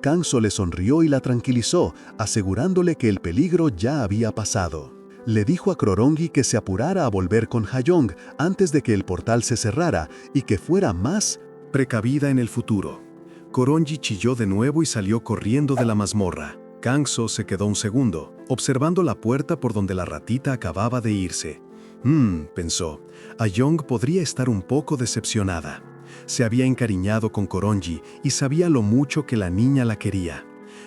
Kangso le sonrió y la tranquilizó, asegurándole que el peligro ya había pasado. Le dijo a Korongi que se apurara a volver con Hajong antes de que el portal se cerrara y que fuera más precavida en el futuro. Korongi chilló de nuevo y salió corriendo de la mazmorra. Kangso se quedó un segundo, observando la puerta por donde la ratita acababa de irse. Pensó, Hajong podría estar un poco decepcionada. Se había encariñado con Korongi y sabía lo mucho que la niña la quería.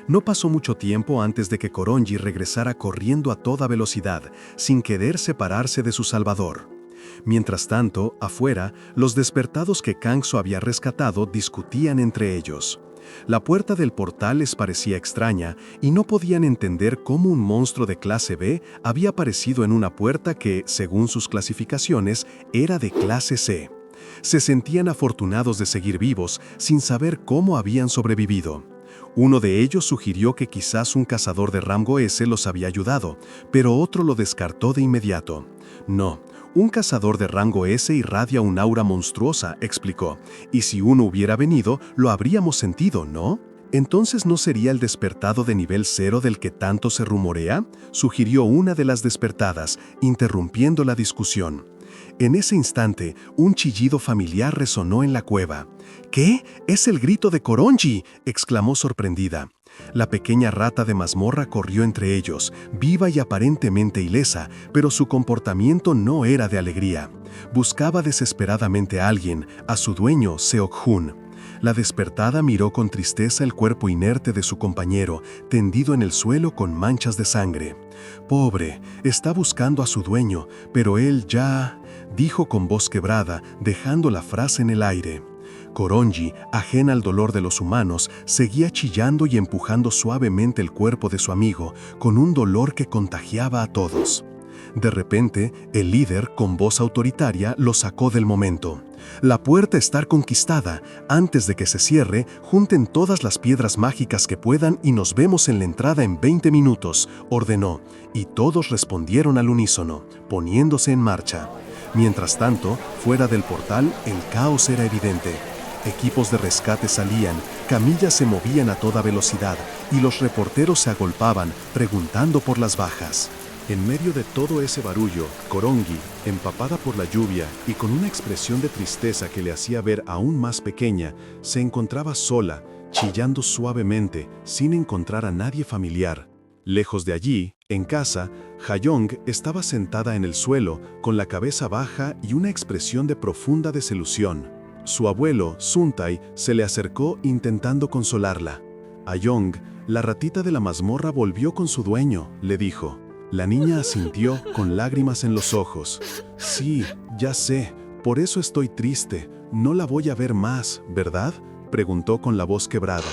No pasó mucho tiempo antes de que Korongi regresara corriendo a toda velocidad, sin querer separarse de su salvador. Mientras tanto, afuera, los despertados que Kangso había rescatado discutían entre ellos. La puerta del portal les parecía extraña y no podían entender cómo un monstruo de clase B había aparecido en una puerta que, según sus clasificaciones, era de clase C. Se sentían afortunados de seguir vivos sin saber cómo habían sobrevivido. Uno de ellos sugirió que quizás un cazador de rango S los había ayudado, pero otro lo descartó de inmediato. No, un cazador de rango S irradia un aura monstruosa, explicó, y si uno hubiera venido, lo habríamos sentido, ¿no? ¿Entonces no sería el despertado de nivel 0 del que tanto se rumorea?, sugirió una de las despertadas, interrumpiendo la discusión. En ese instante, un chillido familiar resonó en la cueva. «¿Qué? ¡Es el grito de Korongi!», exclamó sorprendida. La pequeña rata de mazmorra corrió entre ellos, viva y aparentemente ilesa, pero su comportamiento no era de alegría. Buscaba desesperadamente a alguien, a su dueño, Seok-hun. La despertada miró con tristeza el cuerpo inerte de su compañero, tendido en el suelo con manchas de sangre. «Pobre, está buscando a su dueño, pero él ya…», dijo con voz quebrada, dejando la frase en el aire. Korongi, ajena al dolor de los humanos, seguía chillando y empujando suavemente el cuerpo de su amigo, con un dolor que contagiaba a todos. De repente, el líder, con voz autoritaria, lo sacó del momento. «La puerta está conquistada. Antes de que se cierre, junten todas las piedras mágicas que puedan y nos vemos en la entrada en 20 minutos», ordenó, y todos respondieron al unísono, poniéndose en marcha. Mientras tanto, fuera del portal, el caos era evidente. Equipos de rescate salían, camillas se movían a toda velocidad y los reporteros se agolpaban, preguntando por las bajas. En medio de todo ese barullo, Korongi, empapada por la lluvia y con una expresión de tristeza que le hacía ver aún más pequeña, se encontraba sola, chillando suavemente, sin encontrar a nadie familiar. Lejos de allí, en casa, Hajong estaba sentada en el suelo, con la cabeza baja y una expresión de profunda desilusión. Su abuelo, Suntai, se le acercó intentando consolarla. Hajong, la ratita de la mazmorra, volvió con su dueño, le dijo. La niña asintió con lágrimas en los ojos. «Sí, ya sé, por eso estoy triste. No la voy a ver más, ¿verdad?», preguntó con la voz quebrada.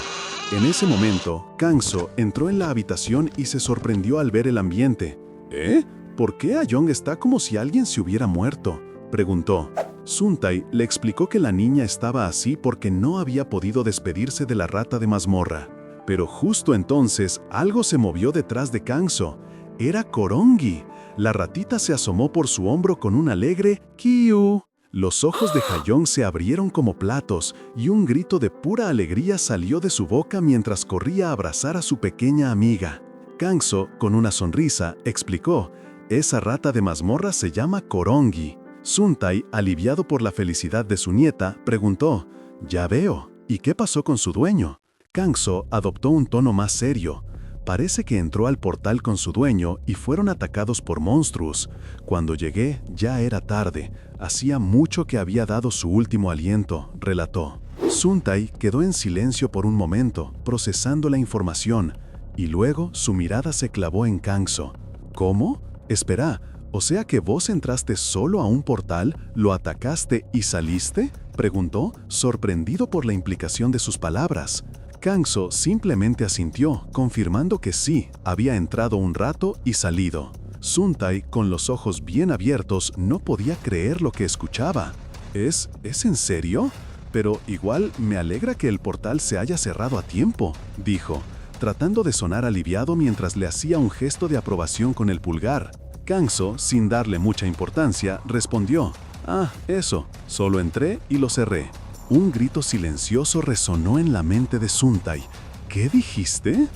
En ese momento, Kangso entró en la habitación y se sorprendió al ver el ambiente. «¿Eh? ¿Por qué Hajong está como si alguien se hubiera muerto?», preguntó. Suntai le explicó que la niña estaba así porque no había podido despedirse de la rata de mazmorra. Pero justo entonces, algo se movió detrás de Kangso. Era Korongi. La ratita se asomó por su hombro con un alegre «Kiu». Los ojos de Hajong se abrieron como platos y un grito de pura alegría salió de su boca mientras corría a abrazar a su pequeña amiga. Kangso, con una sonrisa, explicó: «Esa rata de mazmorra se llama Korongi». Suntai, aliviado por la felicidad de su nieta, preguntó: «Ya veo, ¿y qué pasó con su dueño?». Kangso adoptó un tono más serio. «Parece que entró al portal con su dueño y fueron atacados por monstruos. Cuando llegué, ya era tarde. Hacía mucho que había dado su último aliento», relató. Suntai quedó en silencio por un momento, procesando la información, y luego su mirada se clavó en Kangso. «¿Cómo? Espera, ¿o sea que vos entraste solo a un portal, lo atacaste y saliste?», preguntó, sorprendido por la implicación de sus palabras. Kangso simplemente asintió, confirmando que sí, había entrado un rato y salido. Suntai, con los ojos bien abiertos, no podía creer lo que escuchaba. ¿Es en serio? Pero igual me alegra que el portal se haya cerrado a tiempo», dijo, tratando de sonar aliviado mientras le hacía un gesto de aprobación con el pulgar. Kangso, sin darle mucha importancia, respondió: «Ah, eso, solo entré y lo cerré». Un grito silencioso resonó en la mente de Suntai. ¿Qué dijiste?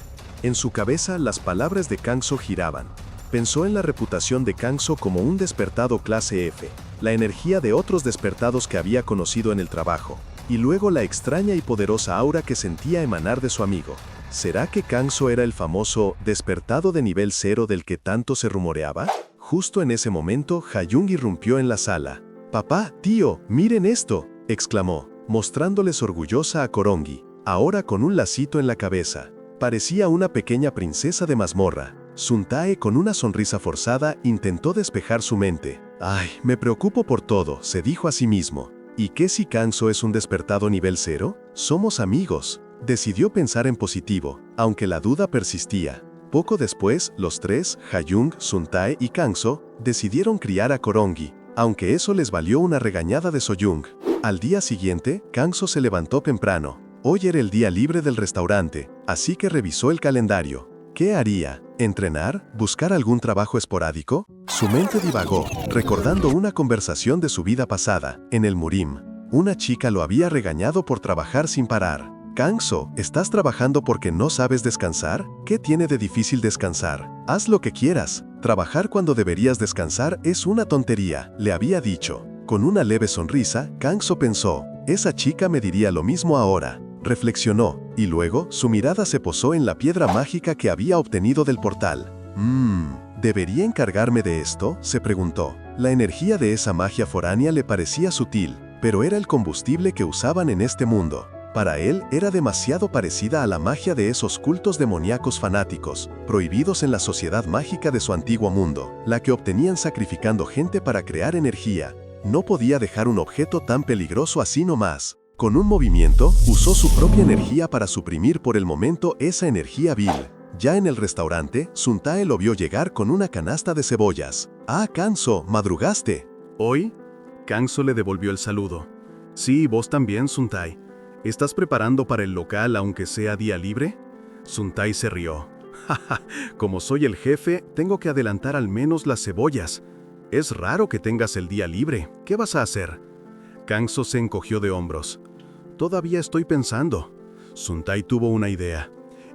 En su cabeza las palabras de Kangso giraban. Pensó en la reputación de Kangso como un despertado clase F, la energía de otros despertados que había conocido en el trabajo, y luego la extraña y poderosa aura que sentía emanar de su amigo. ¿Será que Kangso era el famoso despertado de nivel 0 del que tanto se rumoreaba? Justo en ese momento, Ha-Jung irrumpió en la sala. «Papá, tío, miren esto», exclamó, mostrándoles orgullosa a Korongi, ahora con un lacito en la cabeza. Parecía una pequeña princesa de mazmorra. Suntae, con una sonrisa forzada, intentó despejar su mente. «Ay, me preocupo por todo», se dijo a sí mismo. ¿Y qué si Kangso es un despertado nivel 0? Somos amigos. Decidió pensar en positivo, aunque la duda persistía. Poco después, los tres, Ha-Jung, Suntae y Kangso, decidieron criar a Korongi, aunque eso les valió una regañada de So-Jung. Al día siguiente, Kangso se levantó temprano. Hoy era el día libre del restaurante, así que revisó el calendario. ¿Qué haría? ¿Entrenar? ¿Buscar algún trabajo esporádico? Su mente divagó, recordando una conversación de su vida pasada, en el Murim. Una chica lo había regañado por trabajar sin parar. «Kangso, ¿estás trabajando porque no sabes descansar? ¿Qué tiene de difícil descansar? Haz lo que quieras. Trabajar cuando deberías descansar es una tontería», le había dicho. Con una leve sonrisa, Kangso pensó, «Esa chica me diría lo mismo ahora». Reflexionó, y luego su mirada se posó en la piedra mágica que había obtenido del portal. ¿Debería encargarme de esto?, se preguntó. La energía de esa magia foránea le parecía sutil, pero era el combustible que usaban en este mundo. Para él era demasiado parecida a la magia de esos cultos demoníacos fanáticos, prohibidos en la sociedad mágica de su antiguo mundo, la que obtenían sacrificando gente para crear energía. No podía dejar un objeto tan peligroso así nomás. Con un movimiento, usó su propia energía para suprimir por el momento esa energía vil. Ya en el restaurante, Suntae lo vio llegar con una canasta de cebollas. «Ah, Kangso, madrugaste». ¿Hoy? Kangso le devolvió el saludo. «Sí, vos también, Suntae. ¿Estás preparando para el local aunque sea día libre?» Suntae se rió. «Jaja, como soy el jefe, tengo que adelantar al menos las cebollas. Es raro que tengas el día libre. ¿Qué vas a hacer?» Kangso se encogió de hombros. «Todavía estoy pensando». Suntae tuvo una idea.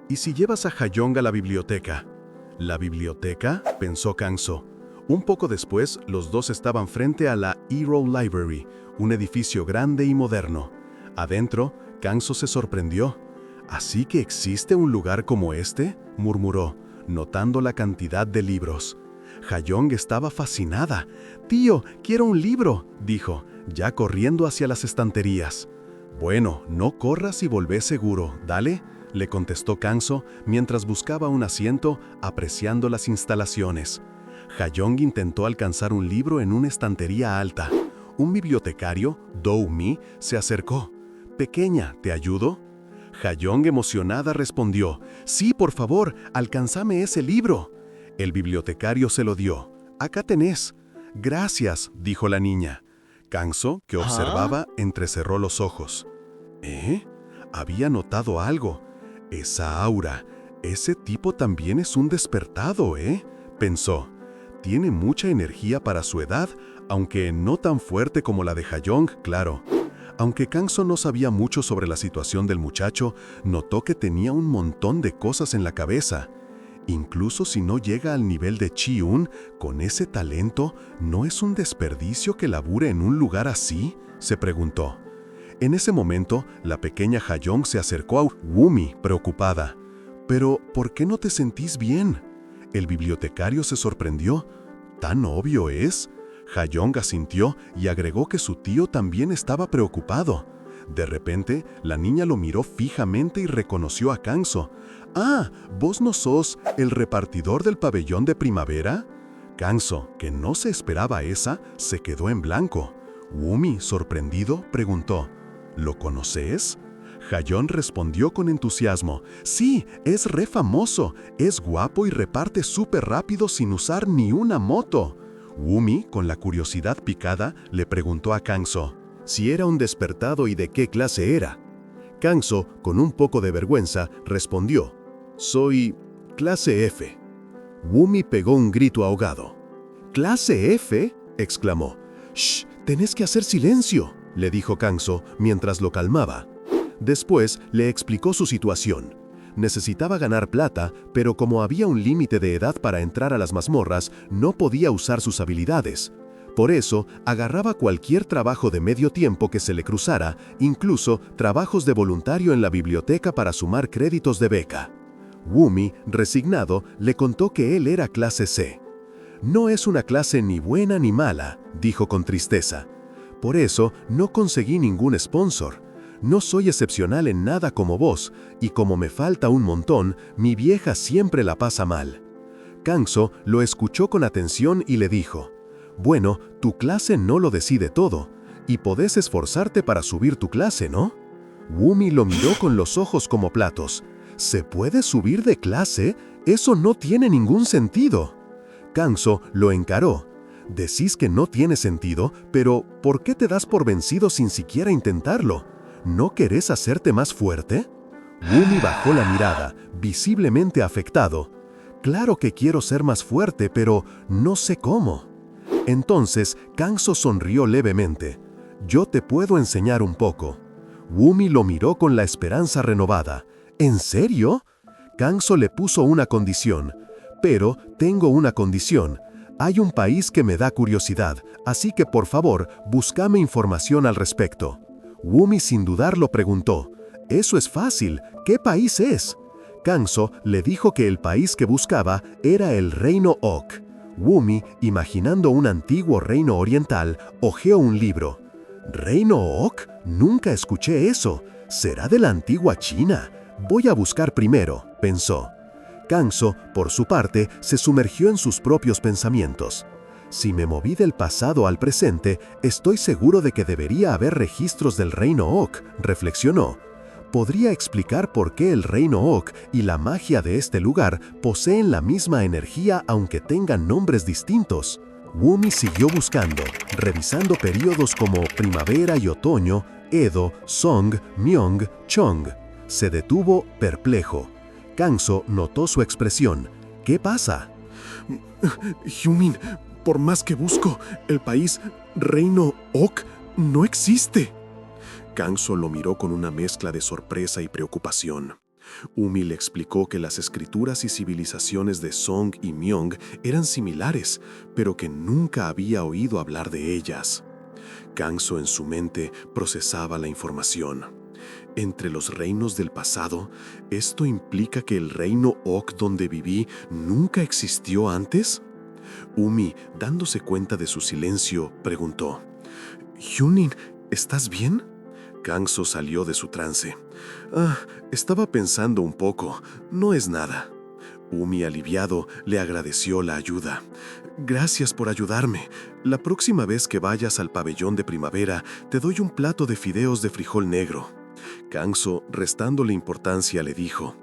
«¿Y si llevas a Ha-Jung a la biblioteca?» «¿La biblioteca?», pensó Kangso. Un poco después, los dos estaban frente a la Hero Library, un edificio grande y moderno. Adentro, Kangso se sorprendió. «¿Así que existe un lugar como este?», murmuró, notando la cantidad de libros. Ha-Jung estaba fascinada. «Tío, quiero un libro», dijo, ya corriendo hacia las estanterías. «Bueno, no corras y volvé seguro, dale», le contestó Kangso mientras buscaba un asiento, apreciando las instalaciones. Ha-Jung intentó alcanzar un libro en una estantería alta. Un bibliotecario, Do-Mi, se acercó. «Pequeña, ¿te ayudo?» Ha-Jung, emocionada, respondió, «Sí, por favor, alcánzame ese libro». El bibliotecario se lo dio. «Acá tenés». «Gracias», dijo la niña. Kangso, que observaba, entrecerró los ojos. Había notado algo. Esa aura. Ese tipo también es un despertado, pensó. Tiene mucha energía para su edad, aunque no tan fuerte como la de Ha-Jung, claro. Aunque Kangso no sabía mucho sobre la situación del muchacho, notó que tenía un montón de cosas en la cabeza. Incluso si no llega al nivel de Chi-Un, con ese talento, ¿no es un desperdicio que labure en un lugar así?, se preguntó. En ese momento, la pequeña Ha-Jung se acercó a Wumi, preocupada. «¿Pero por qué no te sentís bien?» El bibliotecario se sorprendió. «¿Tan obvio es?» Ha-Jung asintió y agregó que su tío también estaba preocupado. De repente, la niña lo miró fijamente y reconoció a Kangso. «Ah, ¿vos no sos el repartidor del pabellón de primavera?» Kangso, que no se esperaba esa, se quedó en blanco. Wumi, sorprendido, preguntó, «¿Lo conoces?» Ha-Jung respondió con entusiasmo, «Sí, es re famoso, es guapo y reparte súper rápido sin usar ni una moto». Wumi, con la curiosidad picada, le preguntó a Kangso si era un despertado y de qué clase era. Kangso, con un poco de vergüenza, respondió, «Soy clase F». Wumi pegó un grito ahogado. «¿Clase F?», exclamó. «Shh, tenés que hacer silencio», le dijo Kangso mientras lo calmaba. Después le explicó su situación. Necesitaba ganar plata, pero como había un límite de edad para entrar a las mazmorras, no podía usar sus habilidades. Por eso, agarraba cualquier trabajo de medio tiempo que se le cruzara, incluso trabajos de voluntario en la biblioteca para sumar créditos de beca. Wumi, resignado, le contó que él era clase C. «No es una clase ni buena ni mala», dijo con tristeza. «Por eso no conseguí ningún sponsor. No soy excepcional en nada como vos, y como me falta un montón, mi vieja siempre la pasa mal». Kangso lo escuchó con atención y le dijo: «Bueno, tu clase no lo decide todo, y podés esforzarte para subir tu clase, ¿no?». Wumi lo miró con los ojos como platos. «¿Se puede subir de clase? Eso no tiene ningún sentido». Kangso lo encaró. «Decís que no tiene sentido, pero ¿por qué te das por vencido sin siquiera intentarlo? ¿No querés hacerte más fuerte?». Wumi bajó la mirada, visiblemente afectado. «Claro que quiero ser más fuerte, pero no sé cómo». Entonces, Kangso sonrió levemente. «Yo te puedo enseñar un poco». Wumi lo miró con la esperanza renovada. «¿En serio?». Kangso le puso una condición. «Pero tengo una condición. Hay un país que me da curiosidad, así que por favor, búscame información al respecto». Wumi sin dudarlo preguntó: «Eso es fácil. ¿Qué país es?». Kangso le dijo que el país que buscaba era el Reino Ok. Wumi, imaginando un antiguo reino oriental, hojeó un libro. «¿Reino Ok? Nunca escuché eso. ¿Será de la antigua China? Voy a buscar primero», pensó. Kangso, por su parte, se sumergió en sus propios pensamientos. «Si me moví del pasado al presente, estoy seguro de que debería haber registros del Reino Ok», reflexionó. «Podría explicar por qué el Reino Ok y la magia de este lugar poseen la misma energía aunque tengan nombres distintos». Wumi siguió buscando, revisando periodos como primavera y otoño, Edo, Song, Myeong, Chong. Se detuvo perplejo. Kangso notó su expresión. «¿Qué pasa?». «Hyumin, por más que busco, el país Reino Ok no existe». Kangso lo miró con una mezcla de sorpresa y preocupación. Wumi le explicó que las escrituras y civilizaciones de Song y Myeong eran similares, pero que nunca había oído hablar de ellas. Kangso en su mente procesaba la información. «Entre los reinos del pasado, ¿esto implica que el reino Ok donde viví nunca existió antes?». Wumi, dándose cuenta de su silencio, preguntó: «Hyunin, ¿estás bien?». Kangso salió de su trance. «Estaba pensando un poco. No es nada». Wumi, aliviado, le agradeció la ayuda. «Gracias por ayudarme. La próxima vez que vayas al pabellón de primavera, te doy un plato de fideos de frijol negro». Kangso, restándole importancia, le dijo: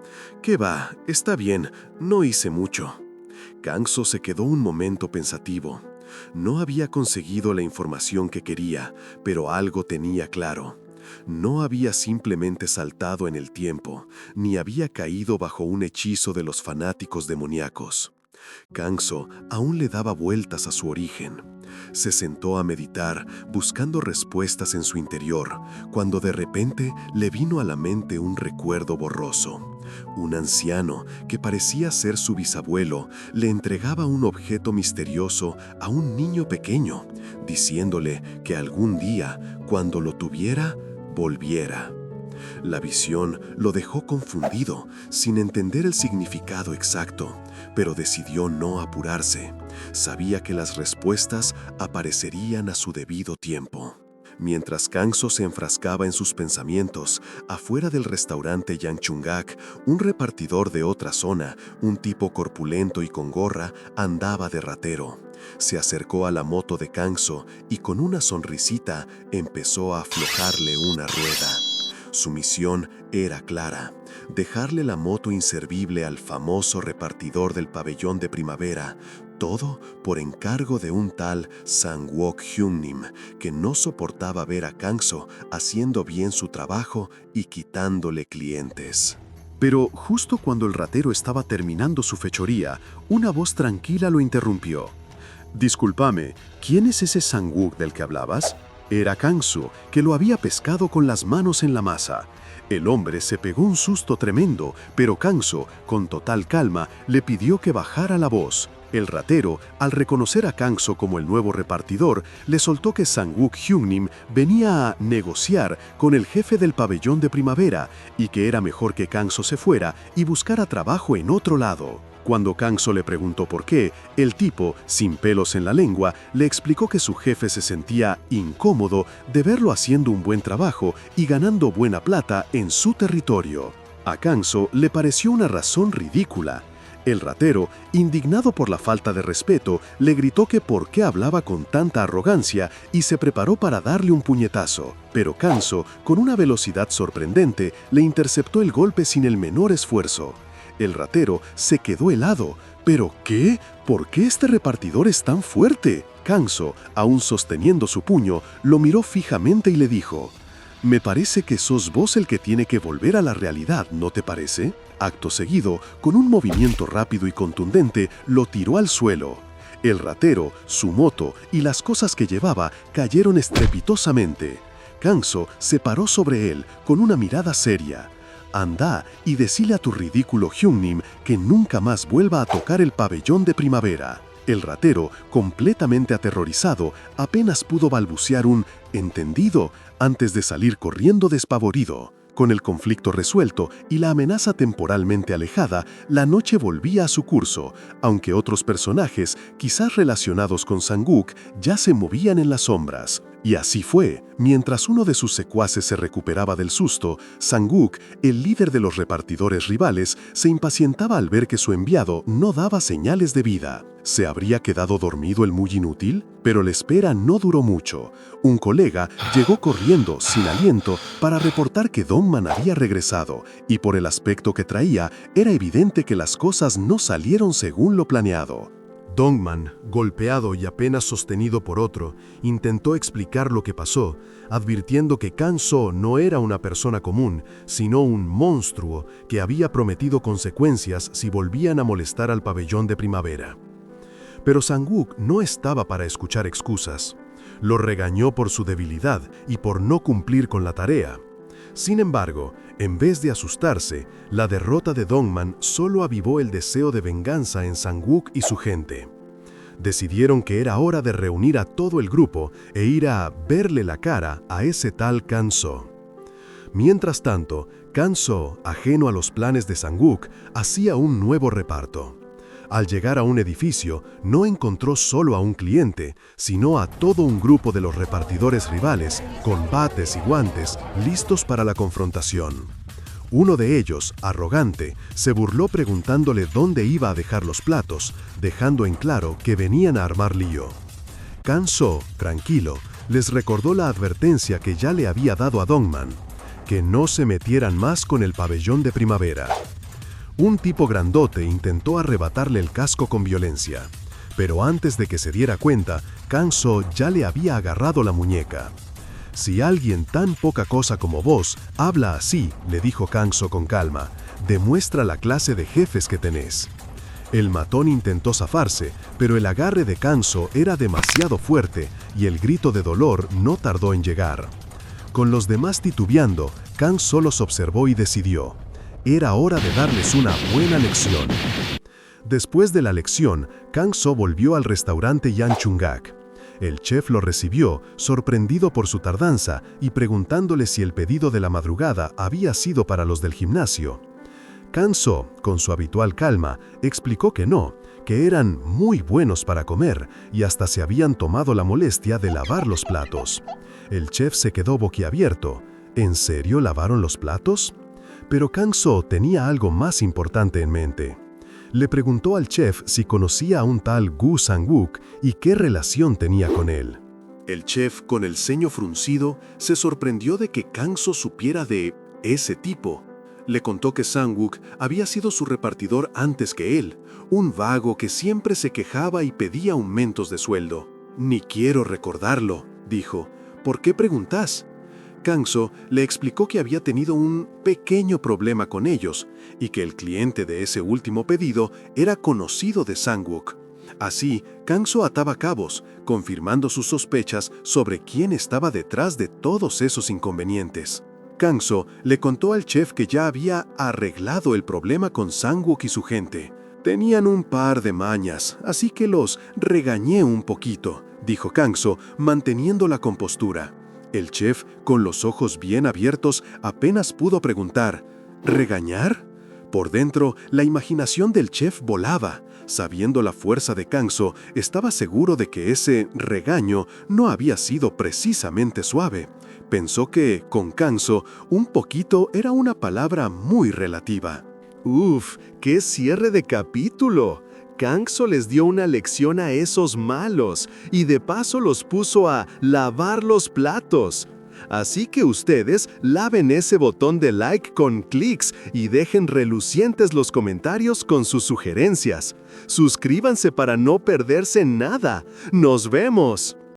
«¿Qué va? Está bien. No hice mucho». Kangso se quedó un momento pensativo. No había conseguido la información que quería, pero algo tenía claro. No había simplemente saltado en el tiempo, ni había caído bajo un hechizo de los fanáticos demoníacos. Kangso aún le daba vueltas a su origen. Se sentó a meditar, buscando respuestas en su interior, cuando de repente le vino a la mente un recuerdo borroso. Un anciano, que parecía ser su bisabuelo, le entregaba un objeto misterioso a un niño pequeño, diciéndole que algún día, cuando lo tuviera, volviera. La visión lo dejó confundido, sin entender el significado exacto, pero decidió no apurarse. Sabía que las respuestas aparecerían a su debido tiempo. Mientras Kangso se enfrascaba en sus pensamientos, afuera del restaurante Yangchungak, un repartidor de otra zona, un tipo corpulento y con gorra, andaba de ratero. Se acercó a la moto de Kangso y con una sonrisita empezó a aflojarle una rueda. Su misión era clara: dejarle la moto inservible al famoso repartidor del pabellón de primavera, todo por encargo de un tal Sang-wook Hyun-nim, que no soportaba ver a Kangso haciendo bien su trabajo y quitándole clientes. Pero justo cuando el ratero estaba terminando su fechoría, una voz tranquila lo interrumpió. «Discúlpame, ¿quién es ese Sang-wook del que hablabas?». Era Kangso, que lo había pescado con las manos en la masa. El hombre se pegó un susto tremendo, pero Kangso, con total calma, le pidió que bajara la voz. El ratero, al reconocer a Kangso como el nuevo repartidor, le soltó que Sang-wook Hyungnim venía a negociar con el jefe del pabellón de primavera y que era mejor que Kangso se fuera y buscara trabajo en otro lado. Cuando Kangso le preguntó por qué, el tipo, sin pelos en la lengua, le explicó que su jefe se sentía incómodo de verlo haciendo un buen trabajo y ganando buena plata en su territorio. A Kangso le pareció una razón ridícula. El ratero, indignado por la falta de respeto, le gritó que por qué hablaba con tanta arrogancia y se preparó para darle un puñetazo. Pero Kangso, con una velocidad sorprendente, le interceptó el golpe sin el menor esfuerzo. El ratero se quedó helado. ¿Pero qué? ¿Por qué este repartidor es tan fuerte? Kangso, aún sosteniendo su puño, lo miró fijamente y le dijo: «Me parece que sos vos el que tiene que volver a la realidad, ¿no te parece?». Acto seguido, con un movimiento rápido y contundente, lo tiró al suelo. El ratero, su moto y las cosas que llevaba cayeron estrepitosamente. Kangso se paró sobre él con una mirada seria. «Anda y decile a tu ridículo Hyungnim que nunca más vuelva a tocar el pabellón de primavera». El ratero, completamente aterrorizado, apenas pudo balbucear un «¿entendido?» antes de salir corriendo despavorido. Con el conflicto resuelto y la amenaza temporalmente alejada, la noche volvía a su curso, aunque otros personajes, quizás relacionados con Sang-wook, ya se movían en las sombras. Y así fue. Mientras uno de sus secuaces se recuperaba del susto, Sang-wook, el líder de los repartidores rivales, se impacientaba al ver que su enviado no daba señales de vida. ¿Se habría quedado dormido el muy inútil? Pero la espera no duró mucho. Un colega llegó corriendo, sin aliento, para reportar que Dongman había regresado, y por el aspecto que traía, era evidente que las cosas no salieron según lo planeado. Dongman, golpeado y apenas sostenido por otro, intentó explicar lo que pasó, advirtiendo que Kangso no era una persona común, sino un monstruo que había prometido consecuencias si volvían a molestar al pabellón de primavera. Pero Sang-wook no estaba para escuchar excusas. Lo regañó por su debilidad y por no cumplir con la tarea. Sin embargo, en vez de asustarse, la derrota de Dongman solo avivó el deseo de venganza en Sang-wook y su gente. Decidieron que era hora de reunir a todo el grupo e ir a verle la cara a ese tal Kangso. Mientras tanto, Kangso, ajeno a los planes de Sang-wook, hacía un nuevo reparto. Al llegar a un edificio, no encontró solo a un cliente, sino a todo un grupo de los repartidores rivales, con bates y guantes, listos para la confrontación. Uno de ellos, arrogante, se burló preguntándole dónde iba a dejar los platos, dejando en claro que venían a armar lío. Kangso, tranquilo, les recordó la advertencia que ya le había dado a Dongman, que no se metieran más con el pabellón de primavera. Un tipo grandote intentó arrebatarle el casco con violencia, pero antes de que se diera cuenta, Kangso ya le había agarrado la muñeca. «Si alguien tan poca cosa como vos habla así», le dijo Kangso con calma, «demuestra la clase de jefes que tenés». El matón intentó zafarse, pero el agarre de Kangso era demasiado fuerte y el grito de dolor no tardó en llegar. Con los demás titubeando, Kangso los observó y decidió: era hora de darles una buena lección. Después de la lección, Kangso volvió al restaurante Yanchungak. El chef lo recibió, sorprendido por su tardanza, y preguntándole si el pedido de la madrugada había sido para los del gimnasio. Kangso, con su habitual calma, explicó que no, que eran muy buenos para comer y hasta se habían tomado la molestia de lavar los platos. El chef se quedó boquiabierto. ¿En serio lavaron los platos? Pero Kangso tenía algo más importante en mente. Le preguntó al chef si conocía a un tal Gu Sang-wook y qué relación tenía con él. El chef, con el ceño fruncido, se sorprendió de que Kangso supiera de ese tipo. Le contó que Sang-wook había sido su repartidor antes que él, un vago que siempre se quejaba y pedía aumentos de sueldo. «Ni quiero recordarlo», dijo. «¿Por qué preguntás?». Kangso le explicó que había tenido un pequeño problema con ellos y que el cliente de ese último pedido era conocido de Sang-wook. Así, Kangso ataba cabos, confirmando sus sospechas sobre quién estaba detrás de todos esos inconvenientes. Kangso le contó al chef que ya había arreglado el problema con Sang-wook y su gente. Tenían un par de mañas, así que los regañé un poquito, dijo Kangso, manteniendo la compostura. El chef, con los ojos bien abiertos, apenas pudo preguntar, ¿regañar? Por dentro, la imaginación del chef volaba. Sabiendo la fuerza de Kangso, estaba seguro de que ese regaño no había sido precisamente suave. Pensó que, con Kangso, un poquito era una palabra muy relativa. ¡Uf! ¡Qué cierre de capítulo! Kangso les dio una lección a esos malos y de paso los puso a lavar los platos. Así que ustedes laven ese botón de like con clics y dejen relucientes los comentarios con sus sugerencias. Suscríbanse para no perderse nada. ¡Nos vemos!